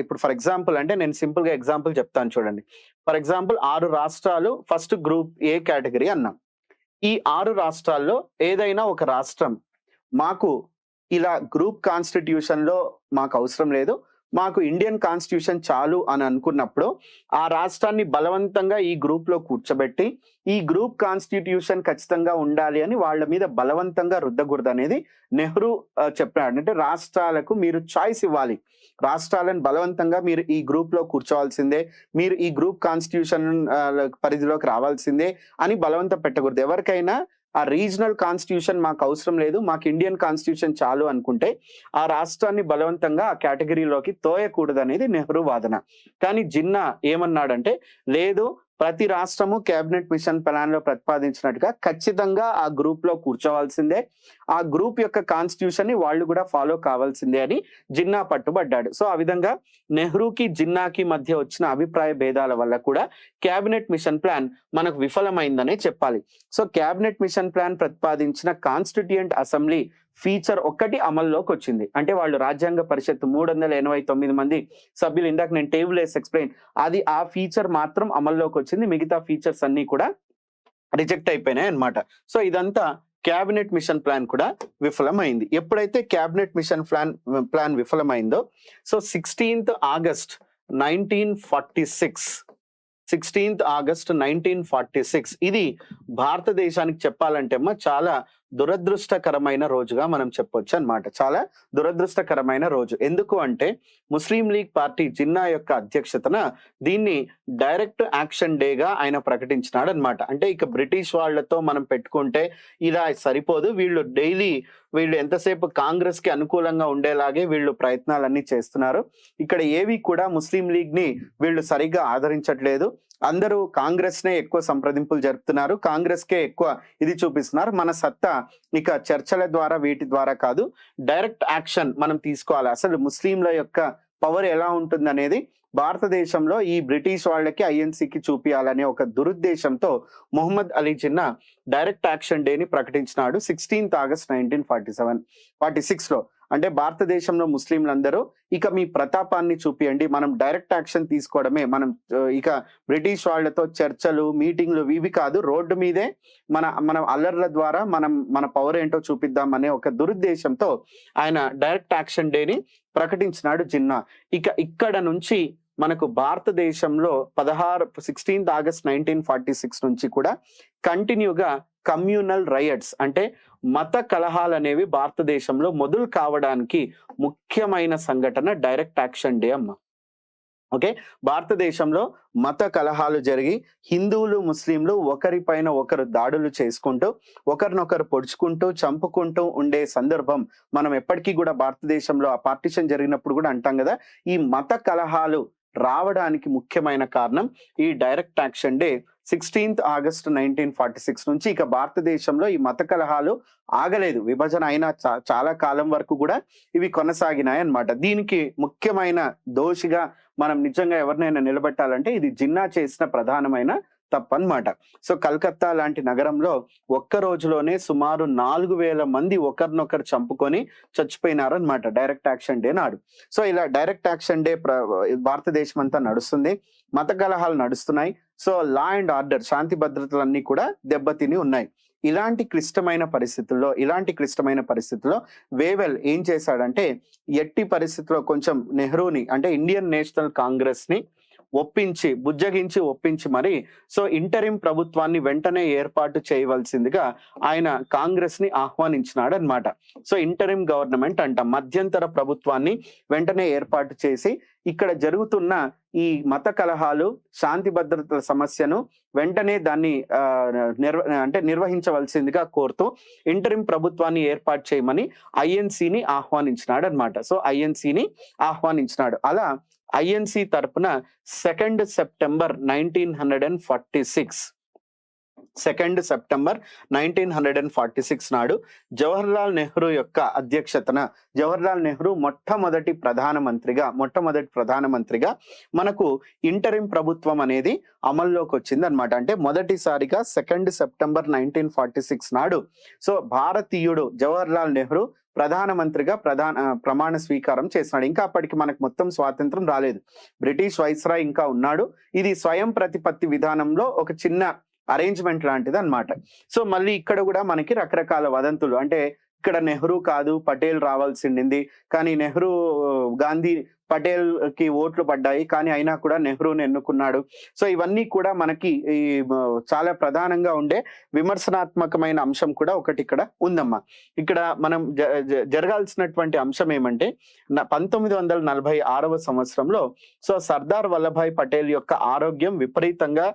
ఇప్పుడు ఫర్ ఎగ్జాంపుల్ అంటే నేను సింపుల్ గా ఎగ్జాంపుల్ చెప్తాను చూడండి. ఫర్ ఎగ్జాంపుల్ 6 రాష్ట్రాలు ఫస్ట్ గ్రూప్ ఏ కేటగిరీ అన్నాం. ఈ 6 రాష్ట్రాల్లో ఏదైనా ఒక రాష్ట్రం మాకు ఇలా గ్రూప్ కాన్స్టిట్యూషన్ లో మాకు అవసరం లేదు, మాకు ఇండియన్ కాన్స్టిట్యూషన్ చాలు అని అనుకున్నప్పుడు ఆ రాష్ట్రాన్ని బలవంతంగా ఈ గ్రూప్ లో కూర్చోబెట్టి ఈ గ్రూప్ కాన్స్టిట్యూషన్ ఖచ్చితంగా ఉండాలి అని వాళ్ళ మీద బలవంతంగా రుద్దకూడదు అనేది నెహ్రూ చెప్పాడు. అంటే రాష్ట్రాలకు మీరు చాయిస్ ఇవ్వాలి, రాష్ట్రాలను బలవంతంగా మీరు ఈ గ్రూప్ లో కూర్చోవాల్సిందే, మీరు ఈ గ్రూప్ కాన్స్టిట్యూషన్ పరిధిలోకి రావాల్సిందే అని బలవంతం పెట్టకూడదు. ఎవరికైనా ఆ రీజనల్ కాన్స్టిట్యూషన్ మాకు అవసరం లేదు, మాకు ఇండియన్ కాన్స్టిట్యూషన్ చాలు అనుకుంటే ఆ రాష్ట్రాన్ని బలవంతంగా ఆ కేటగిరీలోకి తోయకూడదు అనేది నెహ్రూ వాదన. కానీ జిన్నా ఏమన్నాడంటే లేదు, ప్రతి రాష్ట్రము క్యాబినెట్ మిషన్ ప్లాన్ లో ప్రతిపాదించినట్టుగా ఖచ్చితంగా ఆ గ్రూప్ లో కూర్చోవాల్సిందే, ఆ గ్రూప్ యొక్క కాన్స్టిట్యూషన్ ని వాళ్ళు కూడా ఫాలో కావాల్సిందే అని జిన్నా పట్టుబడ్డాడు. సో ఆ విధంగా నెహ్రూకి జిన్నాకి మధ్య వచ్చిన అభిప్రాయ భేదాల వల్ల కూడా క్యాబినెట్ మిషన్ ప్లాన్ మనకు విఫలమైందనే చెప్పాలి. సో క్యాబినెట్ మిషన్ ప్లాన్ ప్రతిపాదించిన కాన్స్టిట్యూయెంట్ అసెంబ్లీ ఫీచర్ ఒక్కటి అమల్లోకి వచ్చింది. అంటే వాళ్ళు రాజ్యాంగ పరిషత్ 389 మంది సభ్యులు, ఇందాక నేను టేబుల్ వేసి ఎక్స్ప్లెయిన్, అది ఆ ఫీచర్ మాత్రం అమల్లోకి వచ్చింది, మిగతా ఫీచర్స్ అన్ని కూడా రిజెక్ట్ అయిపోయినాయి అన్నమాట. సో ఇదంతా క్యాబినెట్ మిషన్ ప్లాన్ కూడా విఫలమైంది. ఎప్పుడైతే క్యాబినెట్ మిషన్ ప్లాన్ విఫలమైందో సో 16th ఆగస్ట్ 1946 ఇది భారతదేశానికి చెప్పాలంటే చాలా దురదృష్టకరమైన రోజుగా మనం చెప్పొచ్చు అన్నమాట. చాలా దురదృష్టకరమైన రోజు. ఎందుకు అంటే ముస్లిం లీగ్ పార్టీ జిన్నా యొక్క అధ్యక్షతన దీన్ని డైరెక్ట్ యాక్షన్ డేగా ఆయన ప్రకటించినాడు అన్నమాట. అంటే ఇక బ్రిటిష్ వాళ్లతో మనం పెట్టుకుంటే ఇలా సరిపోదు, వీళ్ళు ఎంతసేపు కాంగ్రెస్ కి అనుకూలంగా ఉండేలాగే వీళ్ళు ప్రయత్నాలన్నీ చేస్తున్నారు, ఇక్కడ ఏవి కూడా ముస్లిం లీగ్ ని వీళ్ళు సరిగ్గా ఆదరించట్లేదు, అందరూ కాంగ్రెస్‌నే ఎక్కువ సంప్రదింపులు జరుపుతున్నారు. కాంగ్రెస్‌కే ఎక్కువ ఇది చూపిస్తున్నారు. మన సత్తా ఇక చర్చల ద్వారా వీటి ద్వారా కాదు, డైరెక్ట్ యాక్షన్ మనం తీసుకోవాలి. అసలు ముస్లింల యొక్క పవర్ ఎలా ఉంటుందనేది భారతదేశంలో ఈ బ్రిటిష్ వాళ్ళకి, ఐఎన్‌సీకి చూపియాలనే ఒక దురుద్దేశంతో మొహమ్మద్ అలీ జిన్నా డైరెక్ట్ యాక్షన్ డేని ప్రకటించినాడు 16th August 1946లో. అంటే భారతదేశంలో ముస్లింలందరూ ఇక మీ ప్రతాపాన్ని చూపియండి, మనం డైరెక్ట్ యాక్షన్ తీసుకోవడమే, మనం ఇక బ్రిటిష్ వాళ్ళతో చర్చలు, మీటింగ్లు ఇవి కాదు, రోడ్డు మీదే మన అల్లర్ల ద్వారా మన పవర్ ఏంటో చూపిద్దాం అనే ఒక దురుద్దేశంతో ఆయన డైరెక్ట్ యాక్షన్ డేని ప్రకటించినాడు జిన్నా. ఇక ఇక్కడ నుంచి మనకు భారతదేశంలో 16th August 1946 నుంచి కూడా కంటిన్యూగా కమ్యూనల్ రైట్స్ అంటే మత కలహాలు అనేవి భారతదేశంలో మొదలు కావడానికి ముఖ్యమైన సంఘటన డైరెక్ట్ యాక్షన్ డే అమ్మ. ఓకే, భారతదేశంలో మత కలహాలు జరిగి హిందువులు, ముస్లింలు ఒకరిపైన ఒకరు దాడులు చేసుకుంటూ, ఒకరినొకరు పొడుచుకుంటూ, చంపుకుంటూ ఉండే సందర్భం మనం ఎప్పటికీ కూడా భారతదేశంలో ఆ పార్టిషన్ జరిగినప్పుడు కూడా అంటాం కదా, ఈ మత కలహాలు రావడానికి ముఖ్యమైన కారణం ఈ direct action day 16th August 1946 నుంచి. ఇక భారతదేశంలో ఈ మత కలహాలు ఆగలేదు, విభజన అయిన చాలా కాలం వరకు కూడా ఇవి కొనసాగినాయి అన్నమాట. దీనికి ముఖ్యమైన దోషిగా మనం నిజంగా ఎవరినైనా నిలబెట్టాలంటే ఇది జిన్నా చేసిన ప్రధానమైన తప్పన్నమాట. సో కలకత్తా లాంటి నగరంలో ఒక్క రోజులోనే సుమారు 4000 మంది ఒకరినొకరు చంపుకొని చచ్చిపోయినారు అనమాట డైరెక్ట్ యాక్షన్ డే నాడు. సో ఇలా డైరెక్ట్ యాక్షన్ డే భారతదేశం అంతా నడుస్తుంది, మత కలహాలు నడుస్తున్నాయి. సో లా అండ్ ఆర్డర్, శాంతి భద్రతలన్నీ కూడా దెబ్బతిని ఉన్నాయి. ఇలాంటి క్లిష్టమైన పరిస్థితుల్లో వేవెల్ ఏం చేశాడంటే, ఎట్టి పరిస్థితుల్లో కొంచెం నెహ్రూని అంటే ఇండియన్ నేషనల్ కాంగ్రెస్ ని ఒప్పించి మరి సో ఇంటరిం ప్రభుత్వాన్ని వెంటనే ఏర్పాటు చేయవలసిందిగా ఆయన కాంగ్రెస్ ని ఆహ్వానించినాడు అనమాట. సో ఇంటరిం గవర్నమెంట్ అంట, మధ్యంతర ప్రభుత్వాన్ని వెంటనే ఏర్పాటు చేసి ఇక్కడ జరుగుతున్న ఈ మత కలహాలు, శాంతి భద్రతల సమస్యను వెంటనే దాన్ని నిర్వహించవలసిందిగా కోరుతూ ఇంటరిం ప్రభుత్వాన్ని ఏర్పాటు చేయమని ఐఎన్సీని ఆహ్వానించినాడు అనమాట. సో ఐఎన్సీని ఆహ్వానించినాడు. అలా ఐఎన్సీ తరపున 2nd September 1946 నాడు జవహర్లాల్ నెహ్రూ యొక్క అధ్యక్షతన జవహర్లాల్ నెహ్రూ మొట్టమొదటి ప్రధానమంత్రిగా మనకు ఇంటరిం ప్రభుత్వం అనేది అమల్లోకి వచ్చింది అనమాట. అంటే మొదటిసారిగా 2nd September 1946 నాడు సో భారతీయుడు జవహర్లాల్ నెహ్రూ ప్రధానమంత్రిగా ప్రమాణ స్వీకారం చేసినాడు. ఇంకా అప్పటికి మనకు మొత్తం స్వాతంత్రం రాలేదు, బ్రిటిష్ వైస్రాయ్ ఇంకా ఉన్నాడు. ఇది స్వయం ప్రతిపత్తి విధానంలో ఒక చిన్న అరేంజ్మెంట్ లాంటిది అన్నమాట. సో మళ్ళీ ఇక్కడ కూడా మనకి రకరకాల వదంతులు, అంటే ఇక్కడ నెహ్రూ కాదు పటేల్ రావాల్సిండింది, కానీ నెహ్రూ, గాంధీ, పటేల్ కి ఓట్లు పడ్డాయి, కానీ అయినా కూడా నెహ్రూని ఎన్నుకున్నాడు. సో ఇవన్నీ కూడా మనకి ఈ చాలా ప్రధానంగా ఉండే విమర్శనాత్మకమైన అంశం కూడా ఒకటి ఇక్కడ ఉందమ్మా. ఇక్కడ మనం జరగాల్సినటువంటి అంశం ఏమంటే 1946వ సంవత్సరంలో సో సర్దార్ వల్లభాయ్ పటేల్ యొక్క ఆరోగ్యం విపరీతంగా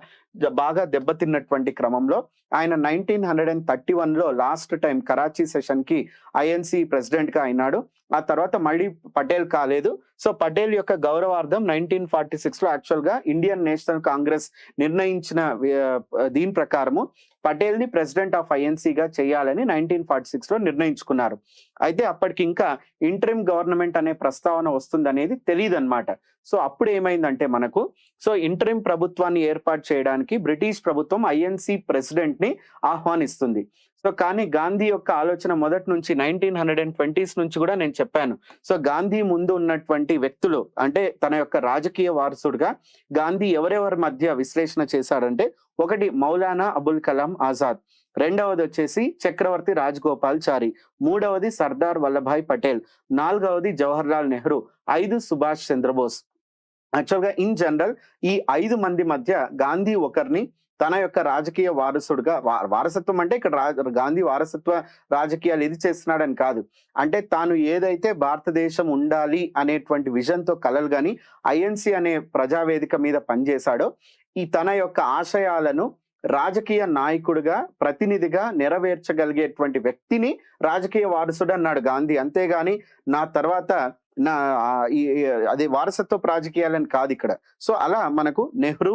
బాగా దెబ్బతిన్నటువంటి క్రమంలో ఆయన 1931లో లాస్ట్ టైం కరాచీ సెషన్ కి ఐఎన్సీ ప్రెసిడెంట్ గా అయినాడు. ఆ తర్వాత మళ్ళీ పటేల్ కాలేదు. సో పటేల్ యొక్క గౌరవార్థం 1946లో యాక్చువల్ గా ఇండియన్ నేషనల్ కాంగ్రెస్ నిర్ణయించిన దీని ప్రకారము పటేల్ ని ప్రెసిడెంట్ ఆఫ్ ఐఎన్సీగా చేయాలని 1946లో నిర్ణయించుకున్నారు. అయితే అప్పటికి ఇంకా ఇంటరిం గవర్నమెంట్ అనే ప్రస్తావన వస్తుందనేది తెలియదు అనమాట. సో అప్పుడు ఏమైందంటే మనకు సో ఇంటరిం ప్రభుత్వాన్ని ఏర్పాటు చేయడానికి బ్రిటిష్ ప్రభుత్వం ఐఎన్సీ ప్రెసిడెంట్ ని ఆహ్వానిస్తుంది. సో కానీ గాంధీ యొక్క ఆలోచన మొదటి నుంచి 1920s నుంచి కూడా నేను చెప్పాను. సో గాంధీ ముందు ఉన్నటువంటి వ్యక్తులు, అంటే తన యొక్క రాజకీయ వారసుడుగా గాంధీ ఎవరెవరి మధ్య విశ్లేషణ చేశాడంటే, ఒకటి మౌలానా అబుల్ కలాం ఆజాద్, రెండవది వచ్చేసి చక్రవర్తి రాజగోపాల్చారి, మూడవది సర్దార్ వల్లభాయ్ పటేల్, నాలుగవది జవహర్లాల్ నెహ్రూ, 5 సుభాష్ చంద్రబోస్. యాక్చువల్ గా ఇన్ జనరల్ ఈ 5 మంది మధ్య గాంధీ ఒకరిని తన యొక్క రాజకీయ వారసుడుగా, వారసత్వం అంటే ఇక్కడ గాంధీ వారసత్వ రాజకీయాలు ఇది చేస్తున్నాడని కాదు, అంటే తాను ఏదైతే భారతదేశం ఉండాలి అనేటువంటి విజన్ తో కలలు గాని ఐఎన్సీ అనే ప్రజావేదిక మీద పనిచేశాడో, ఈ తన యొక్క ఆశయాలను రాజకీయ నాయకుడిగా, ప్రతినిధిగా నెరవేర్చగలిగేటువంటి వ్యక్తిని రాజకీయ వారసుడు అన్నాడు గాంధీ. అంతేగాని నా తర్వాత అదే వారసత్వ రాజకీయాలని కాదు ఇక్కడ. సో అలా మనకు నెహ్రూ,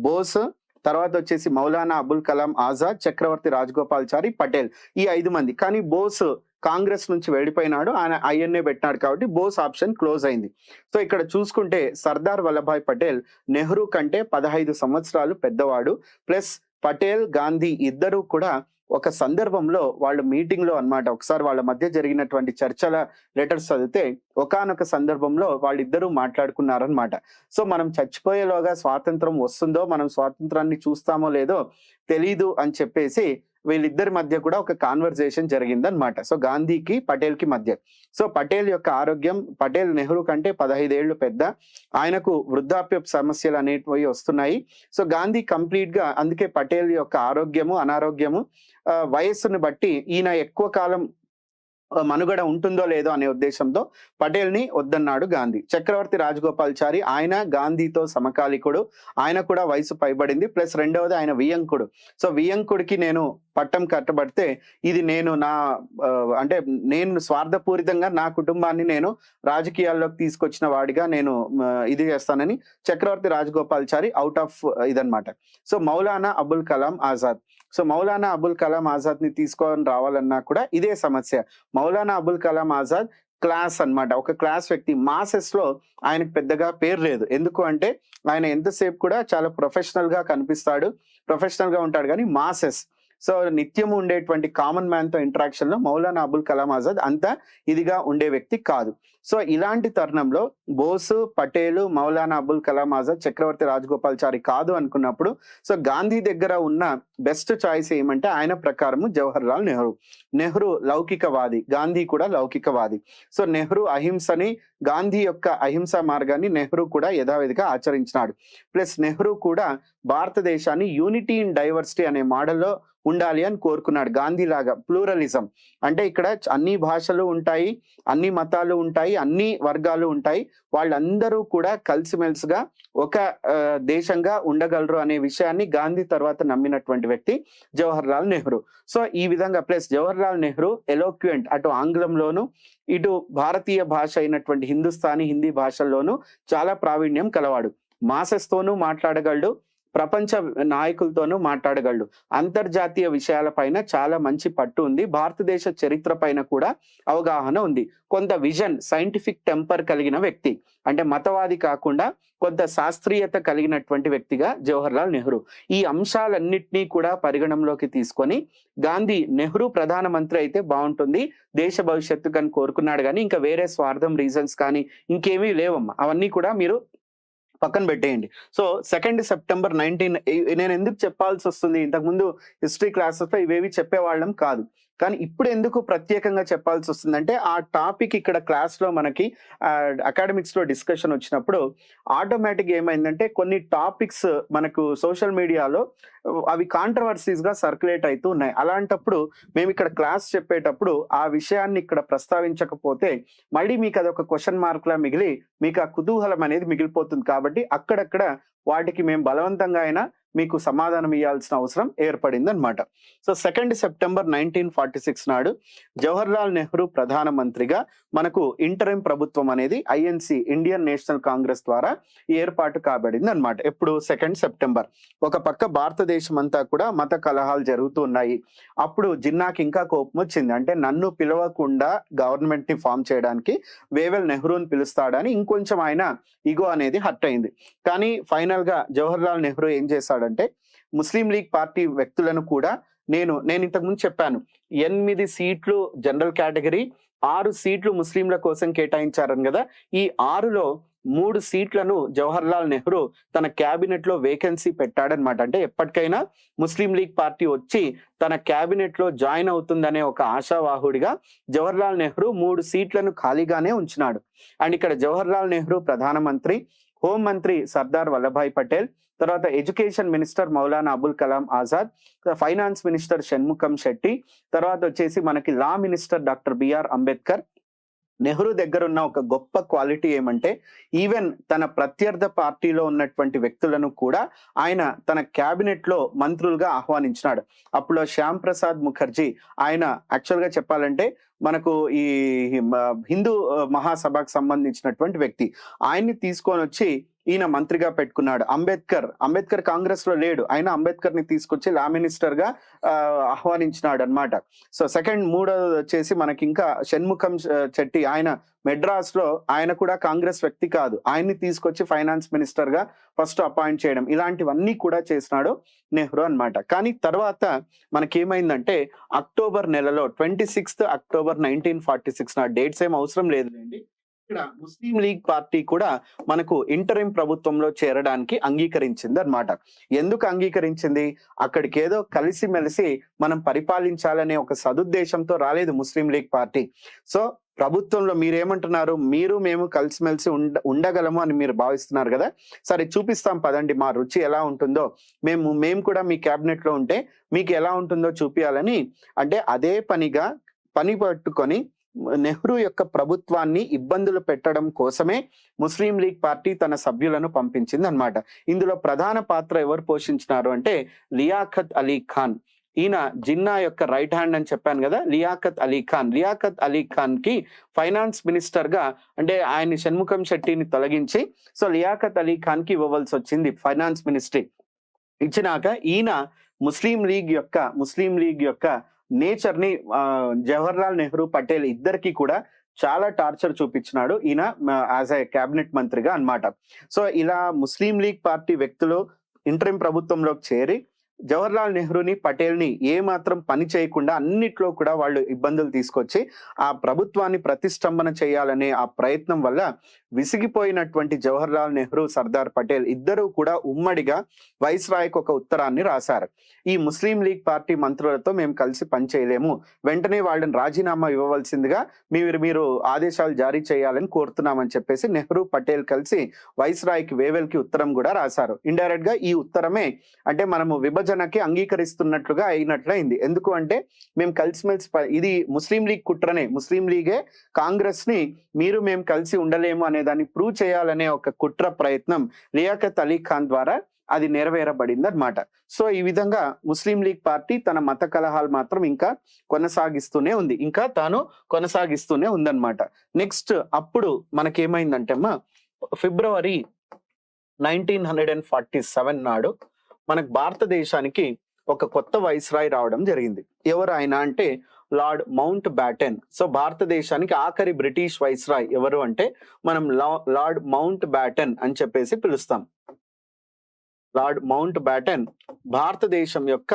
బోస్, తర్వాత వచ్చేసి మౌలానా అబుల్ కలాం ఆజాద్, చక్రవర్తి రాజగోపాల్చారి, పటేల్, ఈ 5 మంది. కానీ బోస్ కాంగ్రెస్ నుంచి వెళ్ళిపోయినాడు, ఆయన ఐఎన్ఏ పెట్టినాడు కాబట్టి బోస్ ఆప్షన్ క్లోజ్ అయింది. సో ఇక్కడ చూసుకుంటే సర్దార్ వల్లభాయ్ పటేల్ నెహ్రూ కంటే 15 సంవత్సరాలు పెద్దవాడు. ప్లస్ పటేల్, గాంధీ ఇద్దరు కూడా ఒక సందర్భంలో వాళ్ళు మీటింగ్ లో అన్నమాట, ఒకసారి వాళ్ళ మధ్య జరిగినటువంటి చర్చల లెటర్స్ చదివితే ఒకానొక సందర్భంలో వాళ్ళిద్దరూ మాట్లాడుకున్నారనమాట. సో మనం చచ్చిపోయేలోగా స్వాతంత్రం వస్తుందో, మనం స్వాతంత్రాన్ని చూస్తామో లేదో తెలీదు అని చెప్పేసి వీళ్ళిద్దరి మధ్య కూడా ఒక కాన్వర్జేషన్ జరిగిందనమాట. సో గాంధీకి పటేల్ కి మధ్య. సో పటేల్ యొక్క ఆరోగ్యం, పటేల్ నెహ్రూ కంటే 15 ఏళ్లు పెద్ద, ఆయనకు వృద్ధాప్య సమస్యలు అనేటివి వస్తున్నాయి. సో గాంధీ కంప్లీట్ గా, అందుకే పటేల్ యొక్క ఆరోగ్యము అనారోగ్యము వయస్సును బట్టి ఈయన ఎక్కువ కాలం మనుగడ ఉంటుందో లేదో అనే ఉద్దేశంతో పటేల్ ని వద్దన్నాడు గాంధీ. చక్రవర్తి రాజగోపాల్చారి, ఆయన గాంధీతో సమకాలికుడు, ఆయన కూడా వయసు పైబడింది. ప్లస్ రెండవది ఆయన వియంకుడు. సో వియంకుడికి నేను పట్టం కట్టబడితే ఇది నేను అంటే నేను స్వార్థపూరితంగా నా కుటుంబాన్ని నేను రాజకీయాల్లోకి తీసుకొచ్చిన వాడిగా నేను ఇది చేస్తానని చక్రవర్తి రాజగోపాల్చారి అవుట్ ఆఫ్ ఇదన్నమాట. సో మౌలానా అబుల్ కలాం ఆజాద్, సో మౌలానా అబుల్ కలాం ఆజాద్ ని తీసుకొని రావాలన్నా కూడా ఇదే సమస్య. మౌలానా అబుల్ కలాం ఆజాద్ క్లాస్ అన్నమాట, ఒక క్లాస్ వ్యక్తి. మాసెస్ లో ఆయనకు పెద్దగా పేరు లేదు. ఎందుకు అంటే ఆయన ఎంతసేపు కూడా చాలా ప్రొఫెషనల్ గా కనిపిస్తాడు, ప్రొఫెషనల్ గా ఉంటాడు, కానీ మాసెస్, సో నిత్యం ఉండేటువంటి కామన్ మ్యాన్ తో ఇంటరాక్షన్ లో మౌలానా అబుల్ కలాం ఆజాద్ అంత ఇదిగా ఉండే వ్యక్తి కాదు. సో ఇలాంటి తరుణంలో బోసు, పటేలు, మౌలానా అబుల్ కలాం ఆజాద్, చక్రవర్తి రాజగోపాల్చారి కాదు అనుకున్నప్పుడు సో గాంధీ దగ్గర ఉన్న బెస్ట్ చాయిస్ ఏమంటే ఆయన ప్రకారము జవహర్ లాల్ నెహ్రూ. నెహ్రూ లౌకికవాది, గాంధీ కూడా లౌకికవాది. సో నెహ్రూ అహింసని, గాంధీ యొక్క అహింసా మార్గాన్ని నెహ్రూ కూడా యథావిధిగా ఆచరించినాడు. ప్లస్ నెహ్రూ కూడా భారతదేశాన్ని యూనిటీ ఇన్ డైవర్సిటీ అనే మోడల్లో ఉండాలి అని కోరుకున్నాడు. గాంధీ లాగా ప్లూరలిజం అంటే ఇక్కడ అన్ని భాషలు ఉంటాయి, అన్ని మతాలు ఉంటాయి, అన్ని వర్గాలు ఉంటాయి, వాళ్ళందరూ కూడా కలిసిమెలిసిగా ఒక దేశంగా ఉండగలరు అనే విషయాన్ని గాంధీ తర్వాత నమ్మినటువంటి వ్యక్తి జవహర్ లాల్ నెహ్రూ. సో ఈ విధంగా ప్లస్ జవహర్ లాల్ నెహ్రూ ఎలోక్వెంట్, అటు ఆంగ్లంలోను ఇటు భారతీయ భాష అయినటువంటి హిందుస్థానీ, హిందీ భాషల్లోనూ చాలా ప్రావీణ్యం కలవాడు. మాసెస్ తోనూ మాట్లాడగలడు, ప్రపంచ నాయకులతోనూ మాట్లాడగలడు, అంతర్జాతీయ విషయాలపైన చాలా మంచి పట్టు ఉంది, భారతదేశ చరిత్ర పైన కూడా అవగాహన ఉంది, కొంత విజన్, సైంటిఫిక్ టెంపర్ కలిగిన వ్యక్తి, అంటే మతవాది కాకుండా కొంత శాస్త్రీయత కలిగినటువంటి వ్యక్తిగా జవహర్ లాల్ నెహ్రూ. ఈ అంశాలన్నింటినీ కూడా పరిగణంలోకి తీసుకొని గాంధీ నెహ్రూ ప్రధానమంత్రి అయితే బాగుంటుంది దేశ భవిష్యత్తు అని కోరుకున్నాడు. కానీ ఇంకా వేరే స్వార్థం రీజన్స్ కానీ ఇంకేమీ లేవమ్మా, అవన్నీ కూడా మీరు పక్కన పెట్టేయండి. సో 2 సెప్టెంబర్ 19 నేను ఎందుకు చెప్పాల్సి వస్తుంది, ఇంతకుముందు హిస్టరీ క్లాసెస్ లో ఇవేవి చెప్పేవాళ్ళం కాదు, కానీ ఇప్పుడు ఎందుకు ప్రత్యేకంగా చెప్పాల్సి వస్తుందంటే ఆ టాపిక్ ఇక్కడ క్లాస్ లో మనకి అకాడమిక్స్ లో డిస్కషన్ వచ్చినప్పుడు ఆటోమేటిక్ ఏమైందంటే కొన్ని టాపిక్స్ మనకు సోషల్ మీడియాలో అవి కాంట్రవర్సీస్ గా సర్క్యులేట్ అవుతూ ఉన్నాయి. అలాంటప్పుడు మేము ఇక్కడ క్లాస్ చెప్పేటప్పుడు ఆ విషయాన్ని ఇక్కడ ప్రస్తావించకపోతే మళ్ళీ మీకు అదొక క్వశ్చన్ మార్క్ లా మిగిలి మీకు ఆ కుతూహలం అనేది మిగిలిపోతుంది. కాబట్టి అక్కడక్కడ వాటికి మేము బలవంతంగా అయినా మీకు సమాధానం ఇవ్వాల్సిన అవసరం ఏర్పడింది అనమాట. సో 2 సెప్టెంబర్ 1946 నాడు జవహర్ లాల్ నెహ్రూ ప్రధానమంత్రిగా మనకు ఇంటరిం ప్రభుత్వం అనేది ఐఎన్సి, ఇండియన్ నేషనల్ కాంగ్రెస్ ద్వారా ఏర్పాటు కాబడింది అనమాట. ఎప్పుడు 2 సెప్టెంబర్. ఒక పక్క భారతదేశం అంతా కూడా మత కలహాలు జరుగుతూ ఉన్నాయి. అప్పుడు జిన్నాకి ఇంకా కోపం వచ్చింది, అంటే నన్ను పిలవకుండా గవర్నమెంట్ ని ఫామ్ చేయడానికి వేవెల్ నెహ్రూని పిలుస్తాడని ఇంకొంచెం ఆయన ఈగో అనేది హర్ట్ అయింది. కానీ ఫైనల్ గా జవహర్ లాల్ నెహ్రూ ఏం చేశాడంటే ముస్లిం లీగ్ పార్టీ వ్యక్తులను కూడా నేను ఇంతకు ముందు చెప్పాను, 8 సీట్లు జనరల్ కేటగిరీ, 6 సీట్లు ముస్లింల కోసం కేటాయించారని కదా, ఈ 6లో 3 సీట్లను జవహర్ లాల్ నెహ్రూ తన క్యాబినెట్ లో వేకెన్సీ పెట్టాడనమాట. అంటే ఎప్పటికైనా ముస్లిం లీగ్ పార్టీ వచ్చి తన క్యాబినెట్ లో జాయిన్ అవుతుందనే ఒక ఆశావాహుడిగా జవహర్ లాల్ నెహ్రూ 3 సీట్లను ఖాళీగానే ఉంచినాడు. అండ్ ఇక్కడ జవహర్ లాల్ నెహ్రూ ప్రధానమంత్రి, హోం మంత్రి సర్దార్ వల్లభాయ్ పటేల్, తర్వాత education minister Maulana Abul Kalam Azad, finance minister Shanmukham Chetty, తర్వాత వచ్చేసి మనకి law minister doctor BR Ambedkar. Nehru దగ్గర ఉన్న ఒక గొప్ప క్వాలిటీ ఏమంటే ఈవెన్ తన ప్రత్యర్థ పార్టీలో ఉన్నటువంటి వ్యక్తులను కూడా ఆయన తన క్యాబినెట్ లో మంత్రులుగా ఆహ్వానించినాడు. అప్పుడు శ్యామ్ ప్రసాద్ ముఖర్జీ, ఆయన యాక్చువల్ గా చెప్పాలంటే మనకు ఈ హిందూ మహాసభకు సంబంధించినటువంటి వ్యక్తి, ఆయన్ని తీసుకొని వచ్చి ఈయన మంత్రిగా పెట్టుకున్నాడు. అంబేద్కర్ కాంగ్రెస్ లో లేడు, అయినా అంబేద్కర్ ని తీసుకొచ్చి లా మినిస్టర్ గా ఆహ్వానించినాడు అన్నమాట. సో మూడోది వచ్చేసి మనకి ఇంకా షణ్ముఖం చెట్టి, ఆయన మెడ్రాస్ లో ఆయన కూడా కాంగ్రెస్ వ్యక్తి కాదు, ఆయన్ని తీసుకొచ్చి ఫైనాన్స్ మినిస్టర్ గా ఫస్ట్ అపాయింట్ చేయడం, ఇలాంటివన్నీ కూడా చేసినాడు నెహ్రూ అన్నమాట. కానీ తర్వాత మనకేమైందంటే అక్టోబర్ నెలలో 26 అక్టోబర్ 1946, నా డేట్స్ ఏం అవసరం లేదులేండి, ఇక్కడ ముస్లిం లీగ్ పార్టీ కూడా మనకు ఇంటరిం ప్రభుత్వంలో చేరడానికి అంగీకరించింది అన్నమాట. ఎందుకు అంగీకరించింది? అక్కడికి ఏదో కలిసిమెలిసి మనం పరిపాలించాలనే ఒక సదుద్దేశంతో రాలేదు ముస్లిం లీగ్ పార్టీ. సో ప్రభుత్వంలో మీరేమంటున్నారు, మీరు మేము కలిసిమెలిసి ఉండగలము అని మీరు భావిస్తున్నారు కదా, సరే చూపిస్తాం పదండి మా రుచి ఎలా ఉంటుందో, మేము కూడా మీ క్యాబినెట్ లో ఉంటే మీకు ఎలా ఉంటుందో చూపించాలని, అంటే అదే పనిగా పని పట్టుకొని నెహ్రూ యొక్క ప్రభుత్వాన్ని ఇబ్బందులు పెట్టడం కోసమే ముస్లిం లీగ్ పార్టీ తన సభ్యులను పంపించింది అన్నమాట. ఇందులో ప్రధాన పాత్ర ఎవరు పోషించినారు అంటే లియాఖత్ అలీ ఖాన్. ఈయన జిన్నా యొక్క రైట్ హ్యాండ్ అని చెప్పాను కదా, లియాఖత్ అలీ ఖాన్ కి ఫైనాన్స్ మినిస్టర్ గా, అంటే ఆయన షణ్ముఖం శెట్టిని తొలగించి సో లియాఖత్ అలీ ఖాన్ కి ఇవ్వవలసి వచ్చింది ఫైనాన్స్ మినిస్ట్రీ. ఇచ్చినాక ఈయన ముస్లిం లీగ్ యొక్క నేచర్ ని జవహర్లాల్ నెహ్రూ, పటేల్ ఇద్దరికి కూడా చాలా టార్చర్ చూపించినాడు ఈయన యాజ్ ఏ క్యాబినెట్ మంత్రిగా అన్నమాట. సో ఇలా ముస్లిం లీగ్ పార్టీ వ్యక్తులు ఇంటరిం ప్రభుత్వంలోకి చేరి జవహర్లాల్ నెహ్రూని, పటేల్ని ఏ మాత్రం పని చేయకుండా అన్నిట్లో కూడా వాళ్ళు ఇబ్బందులు తీసుకొచ్చి ఆ ప్రభుత్వాన్ని ప్రతిష్టంభన చేయాలనే ఆ ప్రయత్నం వల్ల విసిగిపోయినటువంటి జవహర్లాల్ నెహ్రూ, సర్దార్ పటేల్ ఇద్దరూ కూడా ఉమ్మడిగా వైస్రాయ్కి ఒక ఉత్తరాన్ని రాశారు. ఈ ముస్లిం లీగ్ పార్టీ మంత్రులతో మేము కలిసి పనిచేయలేము, వెంటనే వాళ్ళని రాజీనామా ఇవ్వవలసిందిగా మీరు ఆదేశాలు జారీ చేయాలని కోరుతున్నామని చెప్పేసి నెహ్రూ, పటేల్ కలిసి వైస్రాయ్కి, వేవెల్కి ఉత్తరం కూడా రాశారు. ఇండైరెక్ట్ గా ఈ ఉత్తరమే అంటే మనము విభజనకి అంగీకరిస్తున్నట్లుగా అయినట్లయింది. ఎందుకు అంటే మేము కలిసిమెలిసి, ఇది ముస్లిం లీగ్ కుట్రనే, ముస్లిం లీగే కాంగ్రెస్ ని మేము కలిసి ఉండలేము అనే దాన్ని ప్రూవ్ చేయాలనే ఒక కుట్ర ప్రయత్నం లియాఖత్ అలీ ఖాన్ ద్వారా అది నెరవేరబడింది అన్నమాట. సో ఈ విధంగా ముస్లిం లీగ్ పార్టీ తన మత కలహాలు మాత్రం ఇంకా కొనసాగిస్తూనే ఉందన్నమాట. నెక్స్ట్ అప్పుడు మనకేమైందంటే అమ్మా, ఫిబ్రవరి 1947 నాడు మనకు భారతదేశానికి ఒక కొత్త వైస్రాయ్ రావడం జరిగింది. ఎవరు ఆయన అంటే లార్డ్ మౌంట్ బ్యాటెన్. సో భారతదేశానికి ఆఖరి బ్రిటిష్ వైస్రాయ్ ఎవరు అంటే మనం లార్డ్ మౌంట్ బ్యాటెన్ అని చెప్పేసి పిలుస్తాం. లార్డ్ మౌంట్ బ్యాటెన్ భారతదేశం యొక్క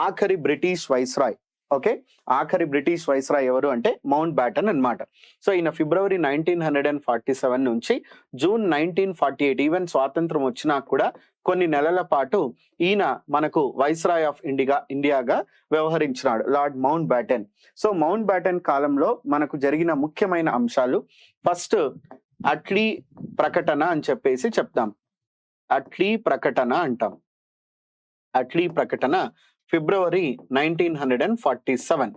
ఆఖరి బ్రిటిష్ వైస్రాయ్. ఓకే, ఆఖరి బ్రిటిష్ వైస్రాయ్ ఎవరు అంటే మౌంట్ బ్యాటన్ అన్నమాట. సో ఈయన ఫిబ్రవరి 1947 నుంచి జూన్ 1948, ఈవెన్ స్వాతంత్రం వచ్చినా కూడా కొన్ని నెలల పాటు ఈయన మనకు వైస్రాయ్ ఆఫ్ ఇండియాగా వ్యవహరించినాడు lord Mountbatten. So Mountbatten కాలంలో మనకు జరిగిన ముఖ్యమైన అంశాలు, ఫస్ట్ అట్లీ ప్రకటన అని చెప్పేసి చెప్తాం. అట్లీ ప్రకటన అంటాం. అట్లీ ప్రకటన ఫిబ్రవరి 1947.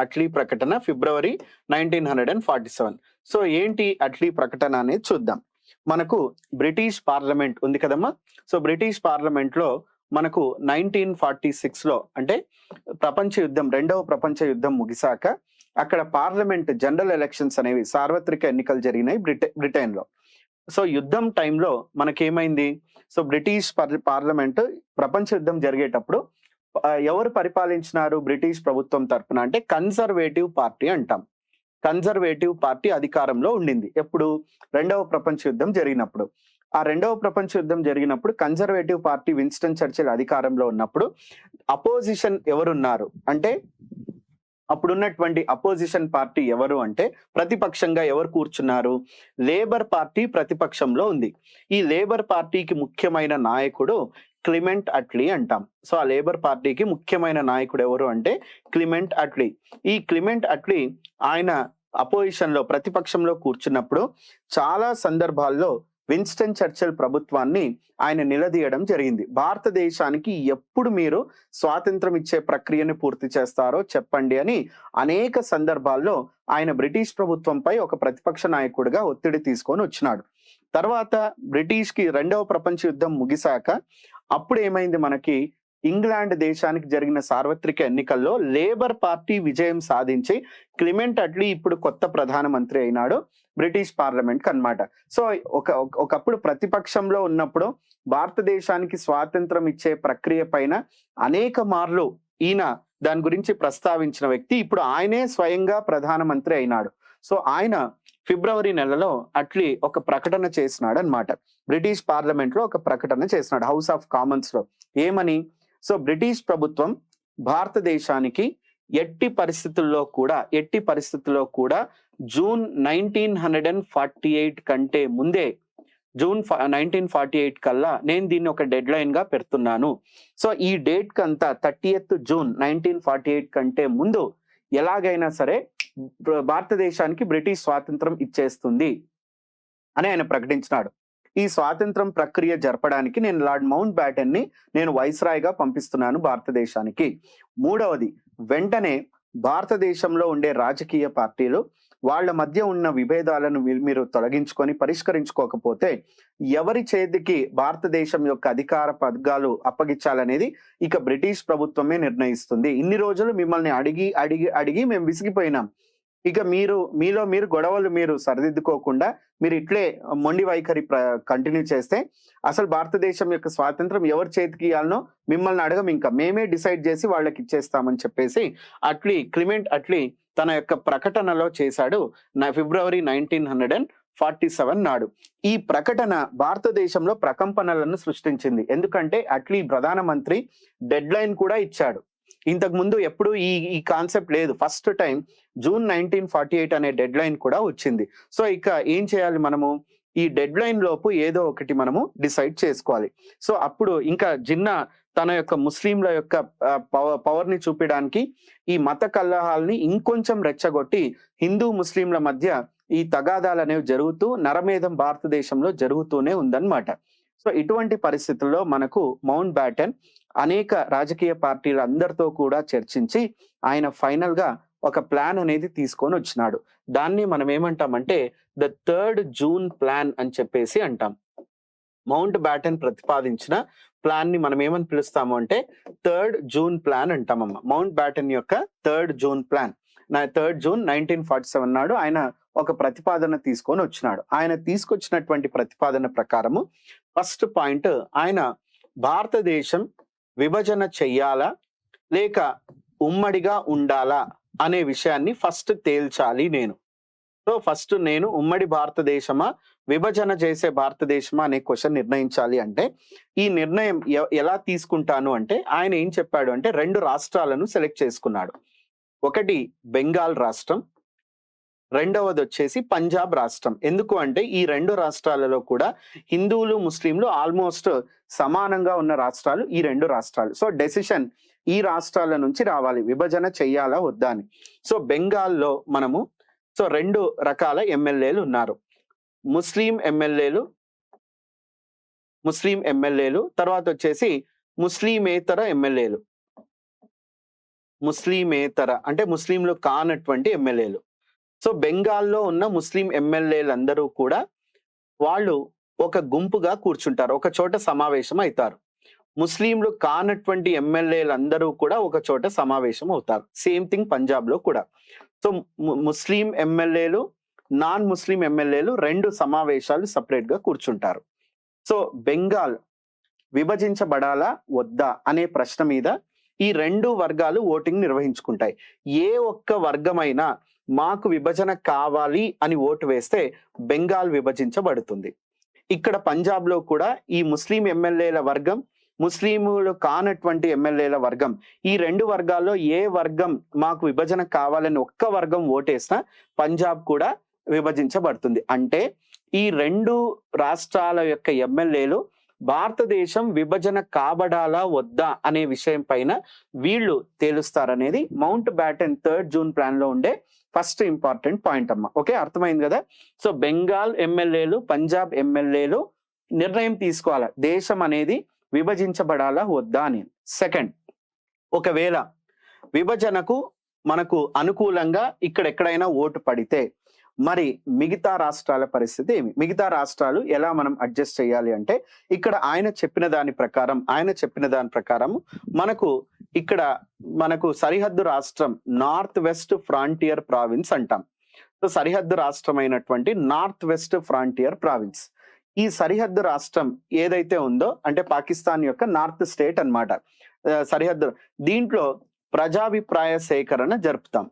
అట్లీ ప్రకటన ఫిబ్రవరి 1947. సో ఏంటి అట్లీ ప్రకటన అనేది చూద్దాం. మనకు బ్రిటిష్ పార్లమెంట్ ఉంది కదమ్మా. సో బ్రిటిష్ పార్లమెంట్ లో మనకు 1946 లో అంటే రెండవ ప్రపంచ యుద్ధం ముగిసాక అక్కడ పార్లమెంట్ జనరల్ ఎలక్షన్స్ అనేవి, సార్వత్రిక ఎన్నికలు జరిగినాయి బ్రిటన్ లో. సో యుద్ధం టైంలో మనకేమైంది, సో బ్రిటిష్ పార్లమెంట్ ప్రపంచ యుద్ధం జరిగేటప్పుడు ఎవరు పరిపాలించినారు బ్రిటిష్ ప్రభుత్వం తరఫున అంటే కన్జర్వేటివ్ పార్టీ అంటాం. కన్జర్వేటివ్ పార్టీ అధికారంలో ఉండింది ఎప్పుడు? రెండవ ప్రపంచ యుద్ధం జరిగినప్పుడు. ఆ రెండవ ప్రపంచ యుద్ధం జరిగినప్పుడు కన్జర్వేటివ్ పార్టీ విన్స్టన్ చర్చిల్ అధికారంలో ఉన్నప్పుడు అపోజిషన్ ఎవరున్నారు అంటే, అప్పుడున్నటువంటి అపోజిషన్ పార్టీ ఎవరు అంటే ప్రతిపక్షంగా ఎవరు కూర్చున్నారు? లేబర్ పార్టీ ప్రతిపక్షంలో ఉంది. ఈ లేబర్ పార్టీకి ముఖ్యమైన నాయకుడు క్లిమెంట్ అట్లీ అంటాం. సో ఆ లేబర్ పార్టీకి ముఖ్యమైన నాయకుడు ఎవరు అంటే క్లిమెంట్ అట్లీ. ఈ క్లిమెంట్ అట్లీ ఆయన అపోజిషన్ లో, ప్రతిపక్షంలో కూర్చున్నప్పుడు చాలా సందర్భాల్లో విన్స్టన్ చర్చిల్ ప్రభుత్వాన్ని ఆయన నిలదీయడం జరిగింది. భారతదేశానికి ఎప్పుడు మీరు స్వాతంత్రం ఇచ్చే ప్రక్రియను పూర్తి చేస్తారో చెప్పండి అని అనేక సందర్భాల్లో ఆయన బ్రిటిష్ ప్రభుత్వంపై ఒక ప్రతిపక్ష నాయకుడిగా ఒత్తిడి తీసుకొని వచ్చినాడు. తర్వాత బ్రిటిష్ కి రెండవ ప్రపంచ యుద్ధం ముగిసాక అప్పుడు ఏమైంది, మనకి ఇంగ్లాండ్ దేశానికి జరిగిన సార్వత్రిక ఎన్నికల్లో లేబర్ పార్టీ విజయం సాధించి క్లిమెంట్ అట్లీ ఇప్పుడు కొత్త ప్రధానమంత్రి అయినాడు బ్రిటిష్ పార్లమెంట్ కి అన్నమాట. సో ఒకప్పుడు ప్రతిపక్షంలో ఉన్నప్పుడు భారతదేశానికి స్వాతంత్రం ఇచ్చే ప్రక్రియ పైన అనేక మార్లు ఈయన దాని గురించి ప్రస్తావించిన వ్యక్తి. ఇప్పుడు ఆయనే స్వయంగా ప్రధానమంత్రి అయినాడు. సో ఆయన ఫిబ్రవరి నెలలో అట్లీ ఒక ప్రకటన చేసినాడు అన్నమాట. బ్రిటిష్ పార్లమెంట్ లో ఒక ప్రకటన చేసినాడు, హౌస్ ఆఫ్ కామన్స్ లో. ఏమని? సో బ్రిటిష్ ప్రభుత్వం భారతదేశానికి ఎట్టి పరిస్థితుల్లో కూడా జూన్ 1948 కంటే ముందే, జూన్ 1948 కల్లా నేను దీన్ని ఒక డెడ్ లైన్ గా పెడుతున్నాను. సో ఈ డేట్ కంతా 30th జూన్ 1948 కంటే ముందు ఎలాగైనా సరే భారతదేశానికి బ్రిటిష్ స్వాతంత్రం ఇచ్చేస్తుంది అని ఆయన ప్రకటించినాడు. ఈ స్వాతంత్రం ప్రక్రియ జరపడానికి నేను లార్డ్ మౌంట్ బ్యాటన్ ని నేను వైస్రాయ్గా పంపిస్తున్నాను భారతదేశానికి. మూడవది, వెంటనే భారతదేశంలో ఉండే రాజకీయ పార్టీలు వాళ్ళ మధ్య ఉన్న విభేదాలను మీరు తొలగించుకొని పరిష్కరించుకోకపోతే ఎవరి చేతికి భారతదేశం యొక్క అధికార పదగాలు అప్పగించాలనేది ఇక బ్రిటిష్ ప్రభుత్వమే నిర్ణయిస్తుంది. ఇన్ని రోజులు మిమ్మల్ని అడిగి మేము విసిగిపోయినాం. ఇక మీలో మీరు గొడవలు మీరు సరిదిద్దుకోకుండా మీరు ఇట్లే మొండి వైఖరి కంటిన్యూ చేస్తే అసలు భారతదేశం యొక్క స్వాతంత్రం ఎవరి చేతికి ఇవ్వాలనో మిమ్మల్ని అడగం, ఇంకా మేమే డిసైడ్ చేసి వాళ్ళకి ఇచ్చేస్తామని చెప్పేసి క్లిమెంట్ అట్లీ తన యొక్క ప్రకటనలో చేశాడు ఫిబ్రవరి 1947 నాడు. ఈ ప్రకటన భారతదేశంలో ప్రకంపనలను సృష్టించింది. ఎందుకంటే అట్లీ ప్రధానమంత్రి డెడ్ లైన్ కూడా ఇచ్చాడు. ఇంతకు ముందు ఎప్పుడు ఈ కాన్సెప్ట్ లేదు. ఫస్ట్ టైం జూన్ 1948 అనే డెడ్ లైన్ కూడా వచ్చింది. సో ఇక ఏం చేయాలి మనము? ఈ డెడ్ లైన్ లోపు ఏదో ఒకటి మనము డిసైడ్ చేసుకోవాలి. సో అప్పుడు ఇంకా జిన్నా తన యొక్క ముస్లింల యొక్క పవర్ ని చూపించడానికి ఈ మత కలహాలని ఇంకొంచెం రెచ్చగొట్టి హిందూ ముస్లింల మధ్య ఈ తగాదాలు అనేవి జరుగుతూ నరమేధం భారతదేశంలో జరుగుతూనే ఉందన్నమాట. సో ఇటువంటి పరిస్థితుల్లో మనకు మౌంట్ బ్యాటన్ అనేక రాజకీయ పార్టీల అందరితో కూడా చర్చించి ఆయన ఫైనల్ గా ఒక ప్లాన్ అనేది తీసుకొని వచ్చినాడు. దాన్ని మనం ఏమంటామంటే ద 3rd జూన్ ప్లాన్ అని చెప్పేసి అంటాం. మౌంట్ బ్యాటన్ ప్రతిపాదించిన ప్లాన్ ని మనం ఏమని పిలుస్తాము అంటే 3rd జూన్ ప్లాన్ అంటామమ్మ. మౌంట్ బ్యాటన్ యొక్క 3rd June plan 3rd June 1947 నాడు ఆయన ఒక ప్రతిపాదన తీసుకొని వచ్చినాడు. ఆయన తీసుకొచ్చినటువంటి ప్రతిపాదన ప్రకారము ఫస్ట్ పాయింట్, ఆయన భారతదేశం విభజన చెయ్యాలా లేక ఉమ్మడిగా ఉండాలా అనే విషయాన్ని ఫస్ట్ తేల్చాలి నేను. సో ఫస్ట్ నేను ఉమ్మడి భారతదేశమా విభజన చేసే భారతదేశమా అనే క్వశ్చన్ నిర్ణయించాలి. అంటే ఈ నిర్ణయం ఎలా తీసుకుంటాను అంటే ఆయన ఏం చెప్పాడు అంటే 2 రాష్ట్రాలను సెలెక్ట్ చేసుకున్నాడు. ఒకటి బెంగాల్ రాష్ట్రం, రెండవది వచ్చేసి పంజాబ్ రాష్ట్రం. ఎందుకు అంటే ఈ 2 రాష్ట్రాలలో కూడా హిందువులు ముస్లింలు ఆల్మోస్ట్ సమానంగా ఉన్న రాష్ట్రాలు ఈ 2 రాష్ట్రాలు. సో డెసిషన్ ఈ రాష్ట్రాల నుంచి రావాలి, విభజన చెయ్యాలా వద్దా అని. సో బెంగాల్లో మనము 2 రకాల ఎమ్మెల్యేలు ఉన్నారు. ముస్లిం ఎమ్మెల్యేలు, తర్వాత వచ్చేసి ముస్లిమేతర ఎమ్మెల్యేలు. ముస్లిమేతర అంటే ముస్లింలు కానటువంటి ఎమ్మెల్యేలు. సో బెంగాల్లో ఉన్న ముస్లిం ఎమ్మెల్యేలందరూ కూడా వాళ్ళు ఒక గుంపుగా కూర్చుంటారు, ఒక చోట సమావేశం అవుతారు. ముస్లింలు కానటువంటి ఎమ్మెల్యేలందరూ కూడా ఒక చోట సమావేశం అవుతారు. సేమ్ థింగ్ పంజాబ్ లో కూడా. సో ముస్లిం ఎమ్మెల్యేలు, నాన్ ముస్లిం ఎమ్మెల్యేలు 2 సమావేశాలు సపరేట్ గా కూర్చుంటారు. సో బెంగాల్ విభజించబడాలా వద్దా అనే ప్రశ్న మీద ఈ 2 వర్గాలు ఓటింగ్ నిర్వహించుకుంటాయి. ఏ ఒక్క వర్గమైనా మాకు విభజన కావాలి అని ఓటు వేస్తే బెంగాల్ విభజించబడుతుంది. ఇక్కడ పంజాబ్ లో కూడా ఈ ముస్లిం ఎమ్మెల్యేల వర్గం, ముస్లింలు కానటువంటి ఎమ్మెల్యేల వర్గం, ఈ 2 వర్గాల్లో ఏ వర్గం మాకు విభజన కావాలని ఒక్క వర్గం ఓటేసినా పంజాబ్ కూడా విభజించబడుతుంది. అంటే ఈ 2 రాష్ట్రాల యొక్క ఎమ్మెల్యేలు భారతదేశం విభజన కాబడాలా వద్దా అనే విషయం పైన వీళ్ళు తేలుస్తారనేది Mountbatten 3rd June plan లో ఉండే ఫస్ట్ ఇంపార్టెంట్ పాయింట్ అమ్మ. ఓకే, అర్థమైంది కదా? సో బెంగాల్ ఎమ్మెల్యేలు, పంజాబ్ ఎమ్మెల్యేలు నిర్ణయం తీసుకోవాలా దేశం అనేది విభజించబడాలా వద్దా అని. సెకండ్, ఒకవేళ విభజనకు మనకు అనుకూలంగా ఇక్కడెక్కడైనా ఓటు పడితే మరి మిగతా రాష్ట్రాల పరిస్థితి ఏమి? మిగతా రాష్ట్రాలు ఎలా మనం అడ్జస్ట్ చేయాలి అంటే, ఇక్కడ ఆయన చెప్పిన దాని ప్రకారం మనకు సరిహద్దు రాష్ట్రం నార్త్ వెస్ట్ ఫ్రాంటియర్ ప్రావిన్స్ అంటాం. సో సరిహద్దు రాష్ట్రం అయినటువంటి నార్త్ వెస్ట్ ఫ్రాంటియర్ ప్రావిన్స్, ఈ సరిహద్దు రాష్ట్రం ఏదైతే ఉందో అంటే పాకిస్తాన్ యొక్క నార్త్ స్టేట్ అన్నమాట. సరిహద్దు దీంట్లో ప్రజాభిప్రాయ సేకరణ జరుపుతాం.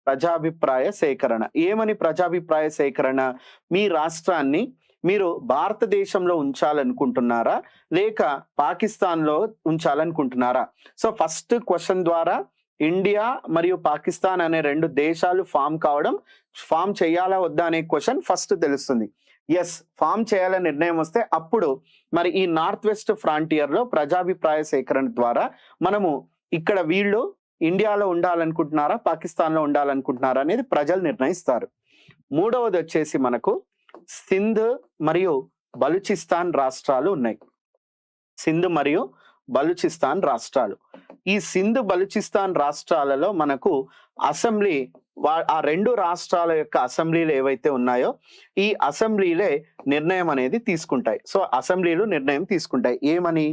ప్రజాభిప్రాయ సేకరణ ఏమని? ప్రజాభిప్రాయ సేకరణ, మీ రాష్ట్రాన్ని మీరు భారతదేశంలో ఉంచాలనుకుంటున్నారా లేక పాకిస్తాన్ లో ఉంచాలనుకుంటున్నారా? సో ఫస్ట్ క్వశ్చన్ ద్వారా ఇండియా మరియు పాకిస్తాన్ అనే రెండు దేశాలు ఫామ్ చేయాలా వద్దా అనే క్వశ్చన్ ఫస్ట్ తెలుస్తుంది. ఎస్, ఫామ్ చేయాలని నిర్ణయం వస్తే అప్పుడు మరి ఈ నార్త్ వెస్ట్ ఫ్రాంటియర్ లో ప్రజాభిప్రాయ సేకరణ ద్వారా మనము ఇక్కడ వీళ్ళు ఇండియాలో ఉండాలనుకుంటున్నారా పాకిస్తాన్ లో ఉండాలనుకుంటున్నారా అనేది ప్రజలు నిర్ణయిస్తారు. మూడవది వచ్చేసి మనకు సింధ్ మరియు బలూచిస్తాన్ రాష్ట్రాలు ఉన్నాయి. సింధ్ మరియు బలూచిస్తాన్ రాష్ట్రాలు. ఈ సింధ్ బలూచిస్తాన్ రాష్ట్రాలలో మనకు అసెంబ్లీ, ఆ రెండు రాష్ట్రాల యొక్క అసెంబ్లీలు ఏవైతే ఉన్నాయో ఈ అసెంబ్లీలే నిర్ణయం అనేది తీసుకుంటాయి. సో అసెంబ్లీలు నిర్ణయం తీసుకుంటాయి ఏమని?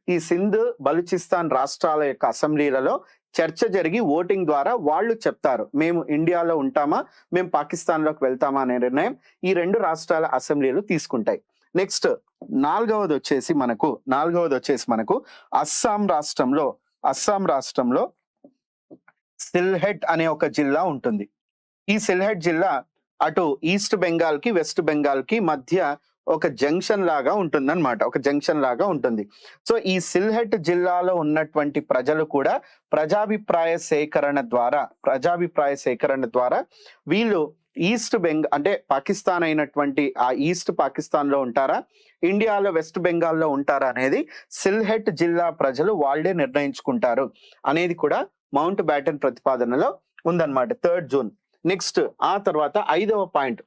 ఈ సింధ్ బలూచిస్తాన్ రాష్ట్రాల యొక్క అసెంబ్లీలలో చర్చ జరిగి ఓటింగ్ ద్వారా వాళ్ళు చెప్తారు, మేము ఇండియాలో ఉంటామా, మేము పాకిస్తాన్ లోకి వెళ్తామా అనే నిర్ణయం ఈ రెండు రాష్ట్రాల అసెంబ్లీలు తీసుకుంటాయి. నెక్స్ట్ నాలుగవది వచ్చేసి మనకు అస్సాం రాష్ట్రంలో సిల్హెట్ అనే ఒక జిల్లా ఉంటుంది. ఈ సిల్హెట్ జిల్లా అటు ఈస్ట్ బెంగాల్ కి వెస్ట్ బెంగాల్ కి మధ్య ఒక జంక్షన్ లాగా ఉంటుంది. సో ఈ సిల్హెట్ జిల్లాలో ఉన్నటువంటి ప్రజలు కూడా ప్రజాభిప్రాయ సేకరణ ద్వారా వీళ్ళు ఈస్ట్ అంటే పాకిస్తాన్ అయినటువంటి ఆ ఈస్ట్ పాకిస్తాన్ లో ఉంటారా, ఇండియాలో వెస్ట్ బెంగాల్లో ఉంటారా అనేది సిల్హెట్ జిల్లా ప్రజలు వాళ్ళే నిర్ణయించుకుంటారు అనేది కూడా మౌంట్ బ్యాటన్ ప్రతిపాదనలో ఉందన్నమాట. 3rd June. నెక్స్ట్ ఆ తర్వాత 5వ పాయింట్,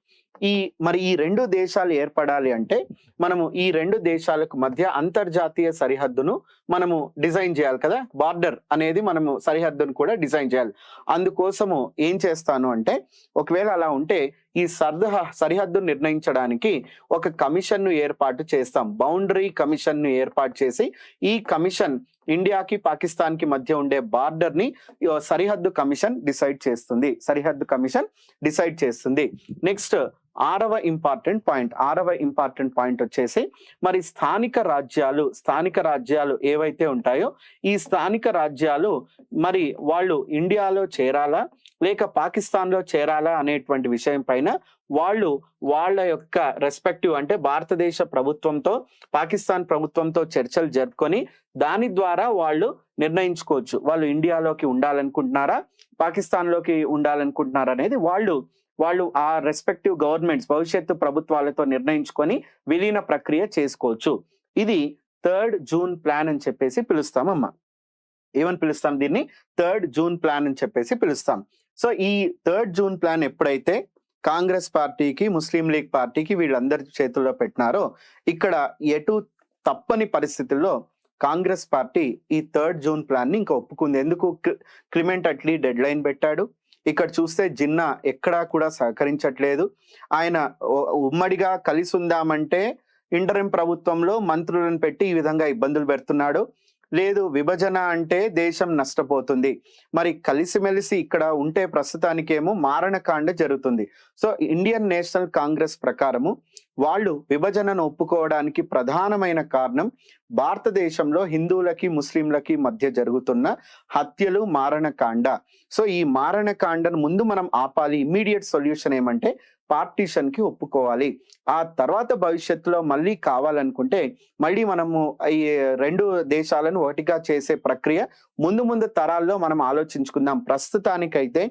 ఈ రెండు దేశాలు ఏర్పడాలి అంటే మనము ఈ రెండు దేశాలకు మధ్య అంతర్జాతీయ సరిహద్దును మనము డిజైన్ చేయాలి కదా, బార్డర్ అనేది మనము సరిహద్దును కూడా డిజైన్ చేయాలి. అందుకోసము ఏం చేస్తాను అంటే, ఒకవేళ అలా ఉంటే ఈ సరిహద్దు నిర్ణయించడానికి ఒక కమిషన్ ను ఏర్పాటు చేస్తాం. బౌండరీ కమిషన్ ను ఏర్పాటు చేసి ఈ కమిషన్ ఇండియాకి పాకిస్తాన్ కి మధ్య ఉండే బార్డర్ ని సరిహద్దు కమిషన్ డిసైడ్ చేస్తుంది. నెక్స్ట్ 6వ ఇంపార్టెంట్ పాయింట్ వచ్చేసి మరి స్థానిక రాజ్యాలు ఏవైతే ఉంటాయో ఈ స్థానిక రాజ్యాలు మరి వాళ్ళు ఇండియాలో చేరాలా లేక పాకిస్తాన్ లో చేరాలా అనేటువంటి విషయం పైన వాళ్ళ యొక్క రెస్పెక్టివ్ అంటే భారతదేశ ప్రభుత్వంతో పాకిస్తాన్ ప్రభుత్వంతో చర్చలు జరుపుకొని దాని ద్వారా వాళ్ళు నిర్ణయించుకోవచ్చు, వాళ్ళు ఇండియాలోకి ఉండాలనుకుంటున్నారా పాకిస్తాన్ లోకి ఉండాలనుకుంటున్నారా అనేది వాళ్ళు ఆ రెస్పెక్టివ్ గవర్నమెంట్స్ భవిష్యత్తు ప్రభుత్వాలతో నిర్ణయించుకొని విలీన ప్రక్రియ చేసుకోవచ్చు. ఇది 3rd జూన్ ప్లాన్ అని చెప్పేసి పిలుస్తామమ్మా. ఏమని పిలుస్తాం దీన్ని? 3rd జూన్ ప్లాన్ అని చెప్పేసి పిలుస్తాం. సో ఈ 3rd జూన్ ప్లాన్ ఎప్పుడైతే కాంగ్రెస్ పార్టీకి ముస్లిం లీగ్ పార్టీకి వీళ్ళందరి చేతుల్లో పెట్టినారో ఇక్కడ ఎటు తప్పని పరిస్థితుల్లో కాంగ్రెస్ పార్టీ ఈ 3rd జూన్ ప్లాన్ ని ఇంకా ఒప్పుకుంది. ఎందుకు? క్లిమెంట్ అట్లీ డెడ్ లైన్ పెట్టాడు. ఇక్కడ చూస్తే జిన్నా ఎక్కడా కూడా సహకరించట్లేదు. ఆయన ఉమ్మడిగా కలిసి ఉందామంటే ఇంటరిం ప్రభుత్వంలో మంత్రులను పెట్టి ఈ విధంగా ఇబ్బందులు పెడుతున్నాడు. లేదు, విభజన అంటే దేశం నష్టపోతుంది. మరి కలిసిమెలిసి ఇక్కడ ఉంటే ప్రస్తుతానికేమో మారణకాండ జరుగుతుంది. సో ఇండియన్ నేషనల్ కాంగ్రెస్ ప్రకారము వాళ్ళు విభజనను ఒప్పుకోవడానికి ప్రధానమైన కారణం భారతదేశంలో హిందువులకి ముస్లింలకి మధ్య జరుగుతున్న హత్యలు, మారణకాండ. సో ఈ మారణకాండను ముందు మనం ఆపాలి. ఇమ్మీడియట్ సొల్యూషన్ ఏమంటే పార్టీషన్ కి ఒప్పుకోవాలి. ఆ తర్వాత భవిష్యత్తులో మళ్ళీ కావాలనుకుంటే మళ్ళీ మనము ఈ రెండు దేశాలను ఒకటిగా చేసే ప్రక్రియ ముందు తరాల్లో మనం ఆలోచించుకుందాం. ప్రస్తుతానికైతే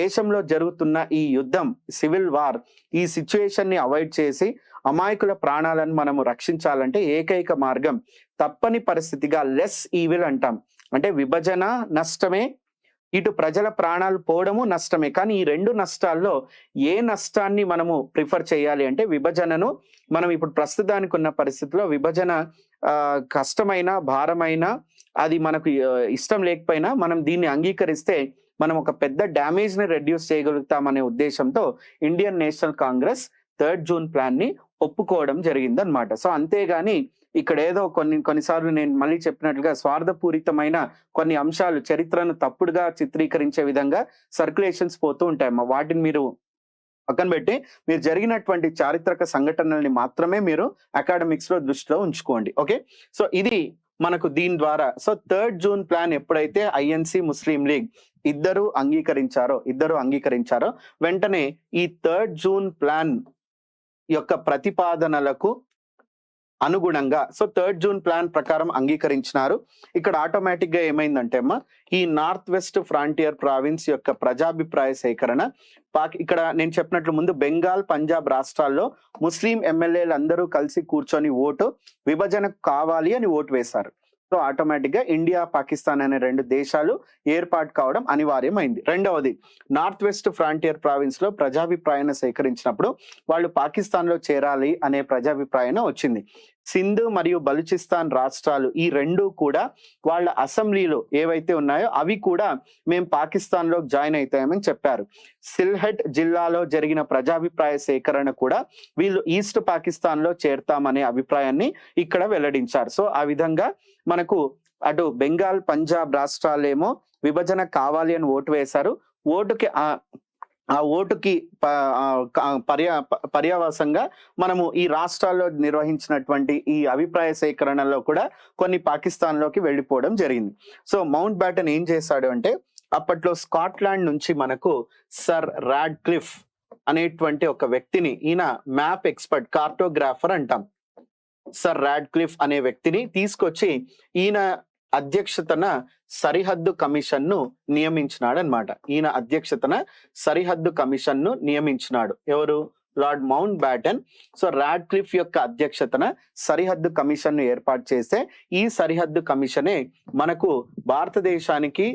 దేశంలో జరుగుతున్న ఈ యుద్ధం, సివిల్ వార్, ఈ సిచ్యువేషన్ ని అవాయిడ్ చేసి అమాయకుల ప్రాణాలను మనము రక్షించాలంటే ఏకైక మార్గం తప్పని పరిస్థితిగా లెస్ ఈవిల్ అంటాం. అంటే విభజన నష్టమే, ఇటు ప్రజల ప్రాణాలు పోవడము నష్టమే. కానీ ఈ రెండు నష్టాల్లో ఏ నష్టాన్ని మనము ప్రిఫర్ చేయాలి అంటే విభజనను. మనం ఇప్పుడు ప్రస్తుతానికి ఉన్న పరిస్థితిలో విభజన కష్టమైన, భారమైన, అది మనకు ఇష్టం లేకపోయినా మనం దీన్ని అంగీకరిస్తే మనం ఒక పెద్ద డ్యామేజ్ ని రెడ్యూస్ చేయగలుగుతామనే ఉద్దేశంతో Indian national Congress 3rd June plan ని ఒప్పుకోవడం జరిగింది అనమాట. సో అంతేగాని ఇక్కడ ఏదో కొన్నిసార్లు నేను మళ్ళీ చెప్పినట్లుగా స్వార్థపూరితమైన కొన్ని అంశాలు చరిత్రను తప్పుడుగా చిత్రీకరించే విధంగా సర్క్యులేషన్స్ పోతూ ఉంటాయమ్మా. వాటిని మీరు పక్కన పెట్టి మీరు జరిగినటువంటి చారిత్రక సంఘటనల్ని మాత్రమే మీరు అకాడమిక్స్ లో దృష్టిలో ఉంచుకోండి. ఓకే, సో ఇది మనకు దీని ద్వారా. సో 3rd జూన్ ప్లాన్ ఎప్పుడైతే ఐఎన్సి ముస్లిం లీగ్ ఇద్దరు అంగీకరించారో వెంటనే ఈ 3rd జూన్ ప్లాన్ యొక్క ప్రతిపాదనలకు అనుగుణంగా, సో 3rd జూన్ ప్లాన్ ప్రకారం అంగీకరించినారు. ఇక్కడ ఆటోమేటిక్ గా ఏమైందంటే అమ్మా, ఈ నార్త్ వెస్ట్ ఫ్రాంటియర్ ప్రావిన్స్ యొక్క ప్రజాభిప్రాయ సేకరణ, ఇక్కడ నేను చెప్పినట్లు ముందు బెంగాల్, పంజాబ్ రాష్ట్రాల్లో ముస్లిం ఎమ్మెల్యేలు అందరూ కలిసి కూర్చొని విభజన కావాలి అని ఓటు వేశారు. సో ఆటోమేటిక్ గా ఇండియా, పాకిస్తాన్ అనే 2 దేశాలు ఏర్పాటు కావడం అనివార్యమైంది. రెండవది, నార్త్ వెస్ట్ ఫ్రాంటియర్ ప్రావిన్స్ లో ప్రజాభిప్రాయాన్ని సేకరించినప్పుడు వాళ్ళు పాకిస్తాన్ లో చేరాలి అనే ప్రజాభిప్రాయం వచ్చింది. సింధ్ మరియు బలూచిస్తాన్ రాష్ట్రాలు ఈ 2 కూడా వాళ్ళ అసెంబ్లీలో ఏవైతే ఉన్నాయో అవి కూడా మేము పాకిస్తాన్ లో జాయిన్ అవుతామని చెప్పారు. సిల్హెట్ జిల్లాలో జరిగిన ప్రజాభిప్రాయ సేకరణ కూడా వీళ్ళు ఈస్ట్ పాకిస్తాన్ లో చేరతామనే అభిప్రాయాన్ని ఇక్కడ వెల్లడించారు. సో ఆ విధంగా మనకు అటు బెంగాల్, పంజాబ్ రాష్ట్రాలేమో విభజన కావాలి అని ఓటు వేశారు. ఆ ఓటుకి పర్యావసంగా మనము ఈ రాష్ట్రాల్లో నిర్వహించినటువంటి ఈ అభిప్రాయ సేకరణలో కూడా కొన్ని పాకిస్తాన్ లోకి వెళ్ళిపోవడం జరిగింది. సో మౌంట్ బ్యాటన్ ఏం చేశాడు అంటే, అప్పట్లో స్కాట్లాండ్ నుంచి మనకు సర్ రాడ్క్లిఫ్ అనేటువంటి ఒక వ్యక్తిని, ఈయన మ్యాప్ ఎక్స్పర్ట్, కార్టోగ్రాఫర్ అంటాం, సర్ రాడ్క్లిఫ్ అనే వ్యక్తిని తీసుకొచ్చి ఈయన అధ్యక్షతన సరిహద్దు కమిషన్ ను నియమించినాడు అనమాట. ఈయన అధ్యక్షతన సరిహద్దు కమిషన్ ను నియమించినాడు. ఎవరు? Lord mount baton. So Radcliffe యొక్క అధ్యక్షతన సరిహద్దు కమిషన్ ను ఏర్పాటు చేస్తే ఈ సరిహద్దు కమిషనే మనకు భారతదేశానికి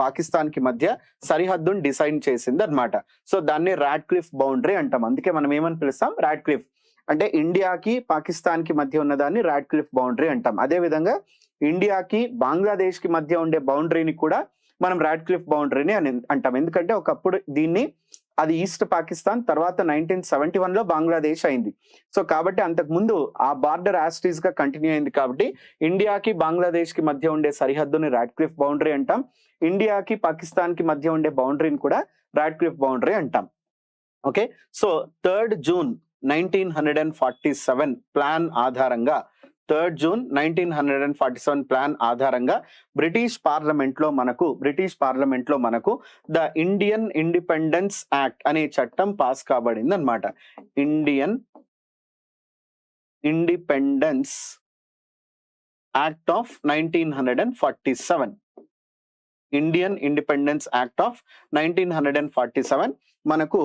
పాకిస్తాన్ కి మధ్య సరిహద్దును డిసైడ్ చేసింది అనమాట. సో దాన్ని రాడ్క్లిఫ్ బౌండరీ అంటాం. అందుకే మనం ఏమని పిలుస్తాం? రాడ్క్లిఫ్ అంటే ఇండియాకి పాకిస్తాన్ కి మధ్య ఉన్నదాన్ని రాడ్క్లిఫ్ బౌండరీ అంటాం. అదే విధంగా ఇండియాకి బంగ్లాదేశ్ కి మధ్య ఉండే బౌండరీని కూడా మనం రాడ్క్లిఫ్ బౌండరీని అని అంటాం. ఎందుకంటే ఒకప్పుడు దీన్ని అది ఈస్ట్ పాకిస్తాన్, తర్వాత 1971 లో బంగ్లాదేశ్ అయింది. సో కాబట్టి అంతకు ముందు ఆ బార్డర్ యాస్టీస్ గా కంటిన్యూ అయింది. కాబట్టి ఇండియాకి బంగ్లాదేశ్ కి మధ్య ఉండే సరిహద్దుని రాడ్క్లిఫ్ బౌండరీ అంటాం. ఇండియాకి పాకిస్తాన్ కి మధ్య ఉండే బౌండరీని కూడా రాడ్క్లిఫ్ బౌండరీ అంటాం. Okay, so 3rd June 1947 plan ఆధారంగా 3rd జూన్ 1947 ప్లాన్ ఆధారంగా బ్రిటిష్ పార్లమెంట్ లో మనకు ద ఇండియన్ ఇండిపెండెన్స్ యాక్ట్ అనే చట్టం పాస్ కాబడింది అనమాట. Indian independence act of 1947, Indian independence act of 1947 మనకు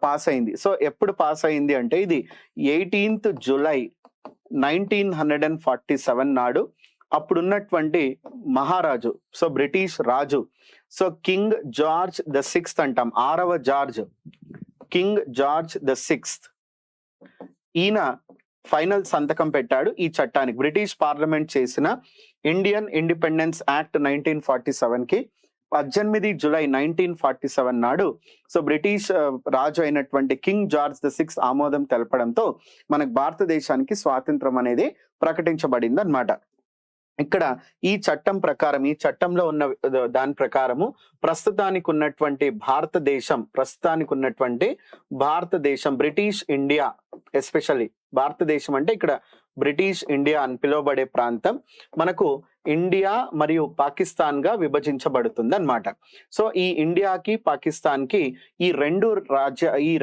పాస్ అయింది. సో ఎప్పుడు పాస్ అయింది అంటే, ఇది 18th జూలై 1947 నాడు అప్పుడున్నటువంటి మహారాజు, so British Raju, so king George the 6th అంటాం, 6వ George, king George the 6th, ఈయన ఫైనల్ సంతకం పెట్టాడు ఈ చట్టానికి. బ్రిటిష్ పార్లమెంట్ చేసిన ఇండియన్ ఇండిపెండెన్స్ యాక్ట్ 1947 కి 18 జూలై 1947 నాడు సో బ్రిటిష్ రాజు అయినటువంటి కింగ్ జార్జ్ ద 6th ఆమోదం తెలపడంతో మనకు భారతదేశానికి స్వాతంత్రం అనేది ప్రకటించబడింది అన్నమాట. ఇక్కడ ఈ చట్టం ప్రకారం, ఈ చట్టంలో ఉన్న దాని ప్రకారము ప్రస్తుతానికి ఉన్నటువంటి భారతదేశం బ్రిటిష్ ఇండియా, ఎస్పెషల్లీ భారతదేశం అంటే ఇక్కడ బ్రిటిష్ ఇండియా అని పిలువబడే ప్రాంతం మనకు ఇండియా మరియు పాకిస్తాన్ గా విభజించబడుతుంది అన్నమాట. సో ఈ ఇండియాకి, పాకిస్తాన్ కి ఈ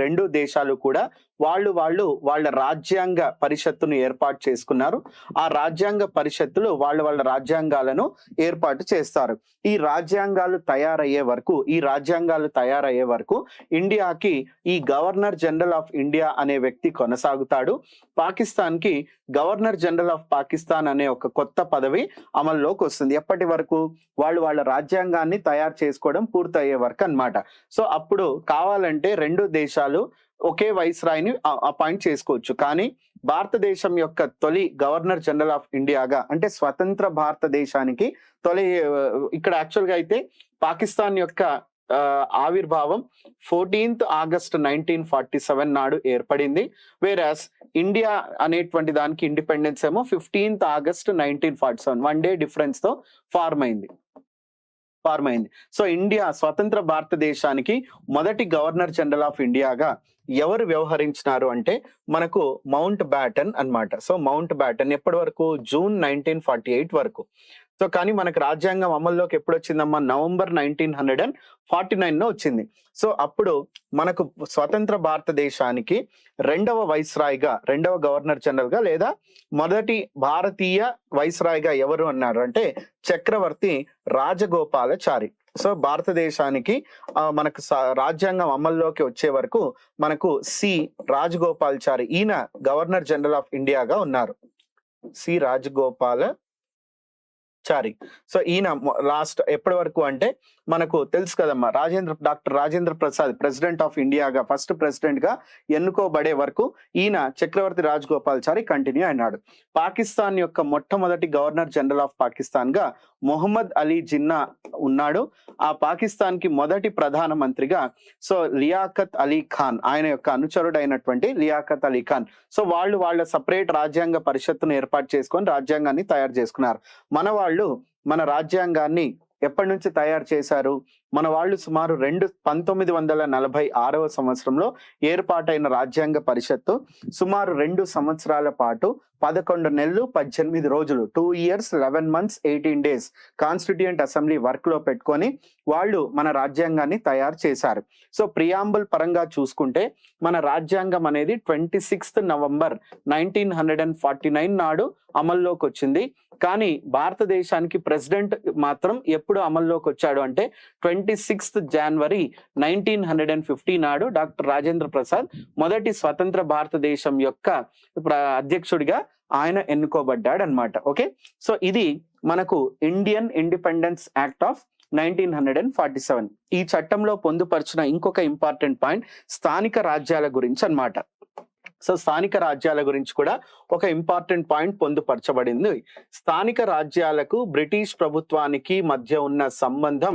రెండు దేశాలు కూడా వాళ్ళ రాజ్యాంగ పరిషత్తును ఏర్పాటు చేసుకున్నారు. ఆ రాజ్యాంగ పరిషత్తులు వాళ్ళ రాజ్యాంగాలను ఏర్పాటు చేస్తారు. ఈ రాజ్యాంగాలు తయారయ్యే వరకు ఇండియాకి ఈ గవర్నర్ జనరల్ ఆఫ్ ఇండియా అనే వ్యక్తి కొనసాగుతాడు. పాకిస్తాన్ కి గవర్నర్ జనరల్ ఆఫ్ పాకిస్తాన్ అనే ఒక కొత్త పదవి అమల్లోకి వస్తుంది. ఎప్పటి వరకు? వాళ్ళ రాజ్యాంగాన్ని తయారు చేసుకోవడం పూర్తయ్యే వరకు అన్నమాట. సో అప్పుడు కావాలంటే 2 దేశాలు ఒకే వైస్రాయ్ని అపాయింట్ చేసుకోవచ్చు. కానీ భారతదేశం యొక్క తొలి గవర్నర్ జనరల్ ఆఫ్ ఇండియాగా, అంటే స్వతంత్ర భారతదేశానికి తొలి ఇక్కడ యాక్చువల్ గా అయితే పాకిస్తాన్ యొక్క ఆవిర్భావం 14th August 1947 నాడు ఏర్పడింది. వేరాస్ ఇండియా అనేటువంటి దానికి ఇండిపెండెన్స్ ఏమో 15th August 1947, 1 day డిఫరెన్స్ తో ఫార్మ్ అయింది. సో ఇండియా స్వతంత్ర భారతదేశానికి మొదటి గవర్నర్ జనరల్ ఆఫ్ ఇండియాగా ఎవరు వ్యవహరించినారు అంటే మనకు మౌంట్ బ్యాటన్ అన్నమాట. సో మౌంట్ బ్యాటన్ ఎప్పటి వరకు? జూన్ 1948 వరకు. సో కానీ మనకు రాజ్యాంగం అమల్లోకి ఎప్పుడు వచ్చిందమ్మా? నవంబర్ 1949 వచ్చింది. సో అప్పుడు మనకు స్వతంత్ర భారతదేశానికి రెండవ వైస్రాయ్గా, రెండవ గవర్నర్ జనరల్ గా లేదా మొదటి భారతీయ వైస్రాయ్గా ఎవరు అన్నారు అంటే చక్రవర్తి రాజగోపాలాచారి. సో భారతదేశానికి మనకు రాజ్యాంగం అమల్లోకి వచ్చే వరకు మనకు సి రాజగోపాలాచారి, ఈయన గవర్నర్ జనరల్ ఆఫ్ ఇండియాగా ఉన్నారు. సి రాజగోపాలాచారి. సో ఈయన లాస్ట్ ఎప్పటి వరకు అంటే మనకు తెలుసు కదమ్మా, doctor Rajendra Prasad president of ఇండియాగా, ఫస్ట్ ప్రెసిడెంట్ గా ఎన్నుకోబడే వరకు ఈయన చక్రవర్తి రాజగోపాలాచారి కంటిన్యూ అయినాడు. పాకిస్తాన్ యొక్క మొట్టమొదటి గవర్నర్ జనరల్ ఆఫ్ పాకిస్తాన్ గా మొహమ్మద్ అలీ జిన్నా ఉన్నాడు. ఆ పాకిస్తాన్ కి మొదటి ప్రధానమంత్రిగా సో లియాఖత్ అలీ ఖాన్, ఆయన యొక్క అనుచరుడైనటువంటి లియాఖత్ అలీ ఖాన్. సో వాళ్ళ సపరేట్ రాజ్యాంగ పరిషత్తును ఏర్పాటు చేసుకొని రాజ్యాంగాన్ని తయారు చేసుకున్నారు. మన రాజ్యాంగాన్ని ఎప్పటి నుంచి తయారు చేశారు? మన వాళ్ళు సుమారు 1946వ సంవత్సరంలో ఏర్పాటైన రాజ్యాంగ పరిషత్తు సుమారు 2 సంవత్సరాల పాటు 11 నెలలు 18 రోజులు 2 years 11 months 18 days constituent assembly work లో పెట్టుకొని వాళ్ళు మన రాజ్యాంగాన్ని తయారు చేశారు. సో ప్రియాంబుల్ పరంగా చూసుకుంటే మన రాజ్యాంగం అనేది 26th November 1949 నాడు అమల్లోకి వచ్చింది. కానీ భారతదేశానికి ప్రెసిడెంట్ మాత్రం ఎప్పుడు అమల్లోకి వచ్చాడు అంటే 26th January 1950 నాడు డాక్టర్ రాజేంద్ర ప్రసాద్ మొదటి స్వతంత్ర భారతదేశం యొక్క అధ్యక్షుడిగా ఆయన ఎన్నుకోబడ్డాడు అన్నమాట. ఓకే, సో ఇది మనకు ఇండియన్ ఇండిపెండెన్స్ యాక్ట్ ఆఫ్ 1947. ఈ చట్టంలో పొందుపరిచిన ఇంకొక ఇంపార్టెంట్ పాయింట్ స్థానిక రాజ్యాల గురించి అన్నమాట. సో స్థానిక రాజ్యాల గురించి కూడా ఒక ఇంపార్టెంట్ పాయింట్ పొందుపరచబడింది. స్థానిక రాజ్యాలకు బ్రిటిష్ ప్రభుత్వానికి మధ్య ఉన్న సంబంధం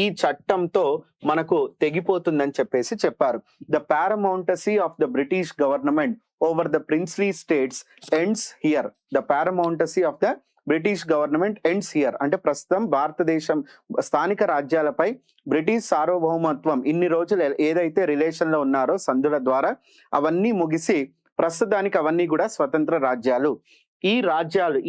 ఈ చట్టంతో మనకు తెగిపోతుందని చెప్పారు. The paramountcy of the British government over the princely states ends here. The paramountcy of the British government ends here అంటే ప్రస్తుతం భారతదేశం స్థానిక రాజ్యాలపై బ్రిటిష్ సార్వభౌమత్వం ఇన్ని రోజులు ఏదైతే రిలేషన్ లో ఉన్నారో సంధుల ద్వారా అవన్నీ ముగిసి ప్రస్తుతానికి అవన్నీ కూడా స్వతంత్ర రాజ్యాలు.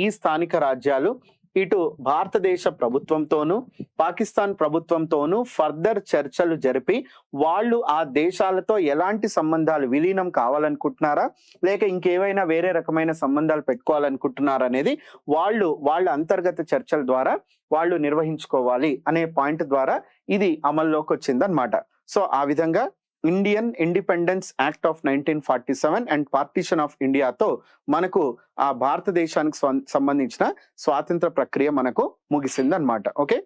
ఈ స్థానిక రాజ్యాలు ఇటు భారతదేశ ప్రభుత్వంతోనూ పాకిస్తాన్ ప్రభుత్వంతోనూ ఫర్దర్ చర్చలు జరిపి వాళ్ళు ఆ దేశాలతో ఎలాంటి సంబంధాలు విలీనం కావాలనుకుంటున్నారా లేక ఇంకేవైనా వేరే రకమైన సంబంధాలు పెట్టుకోవాలనుకుంటున్నారా అనేది వాళ్ళ అంతర్గత చర్చల ద్వారా వాళ్ళు నిర్వహించుకోవాలి అనే పాయింట్ ద్వారా ఇది అమల్లోకి వచ్చిందన్నమాట. సో ఆ విధంగా Indian independence act of 1947 and partition of ఇండియాతో మనకు ఆ భారతదేశానికి సంబంధించిన స్వాతంత్ర ప్రక్రియ మనకు ముగిసిందన్నమాట. ఓకే.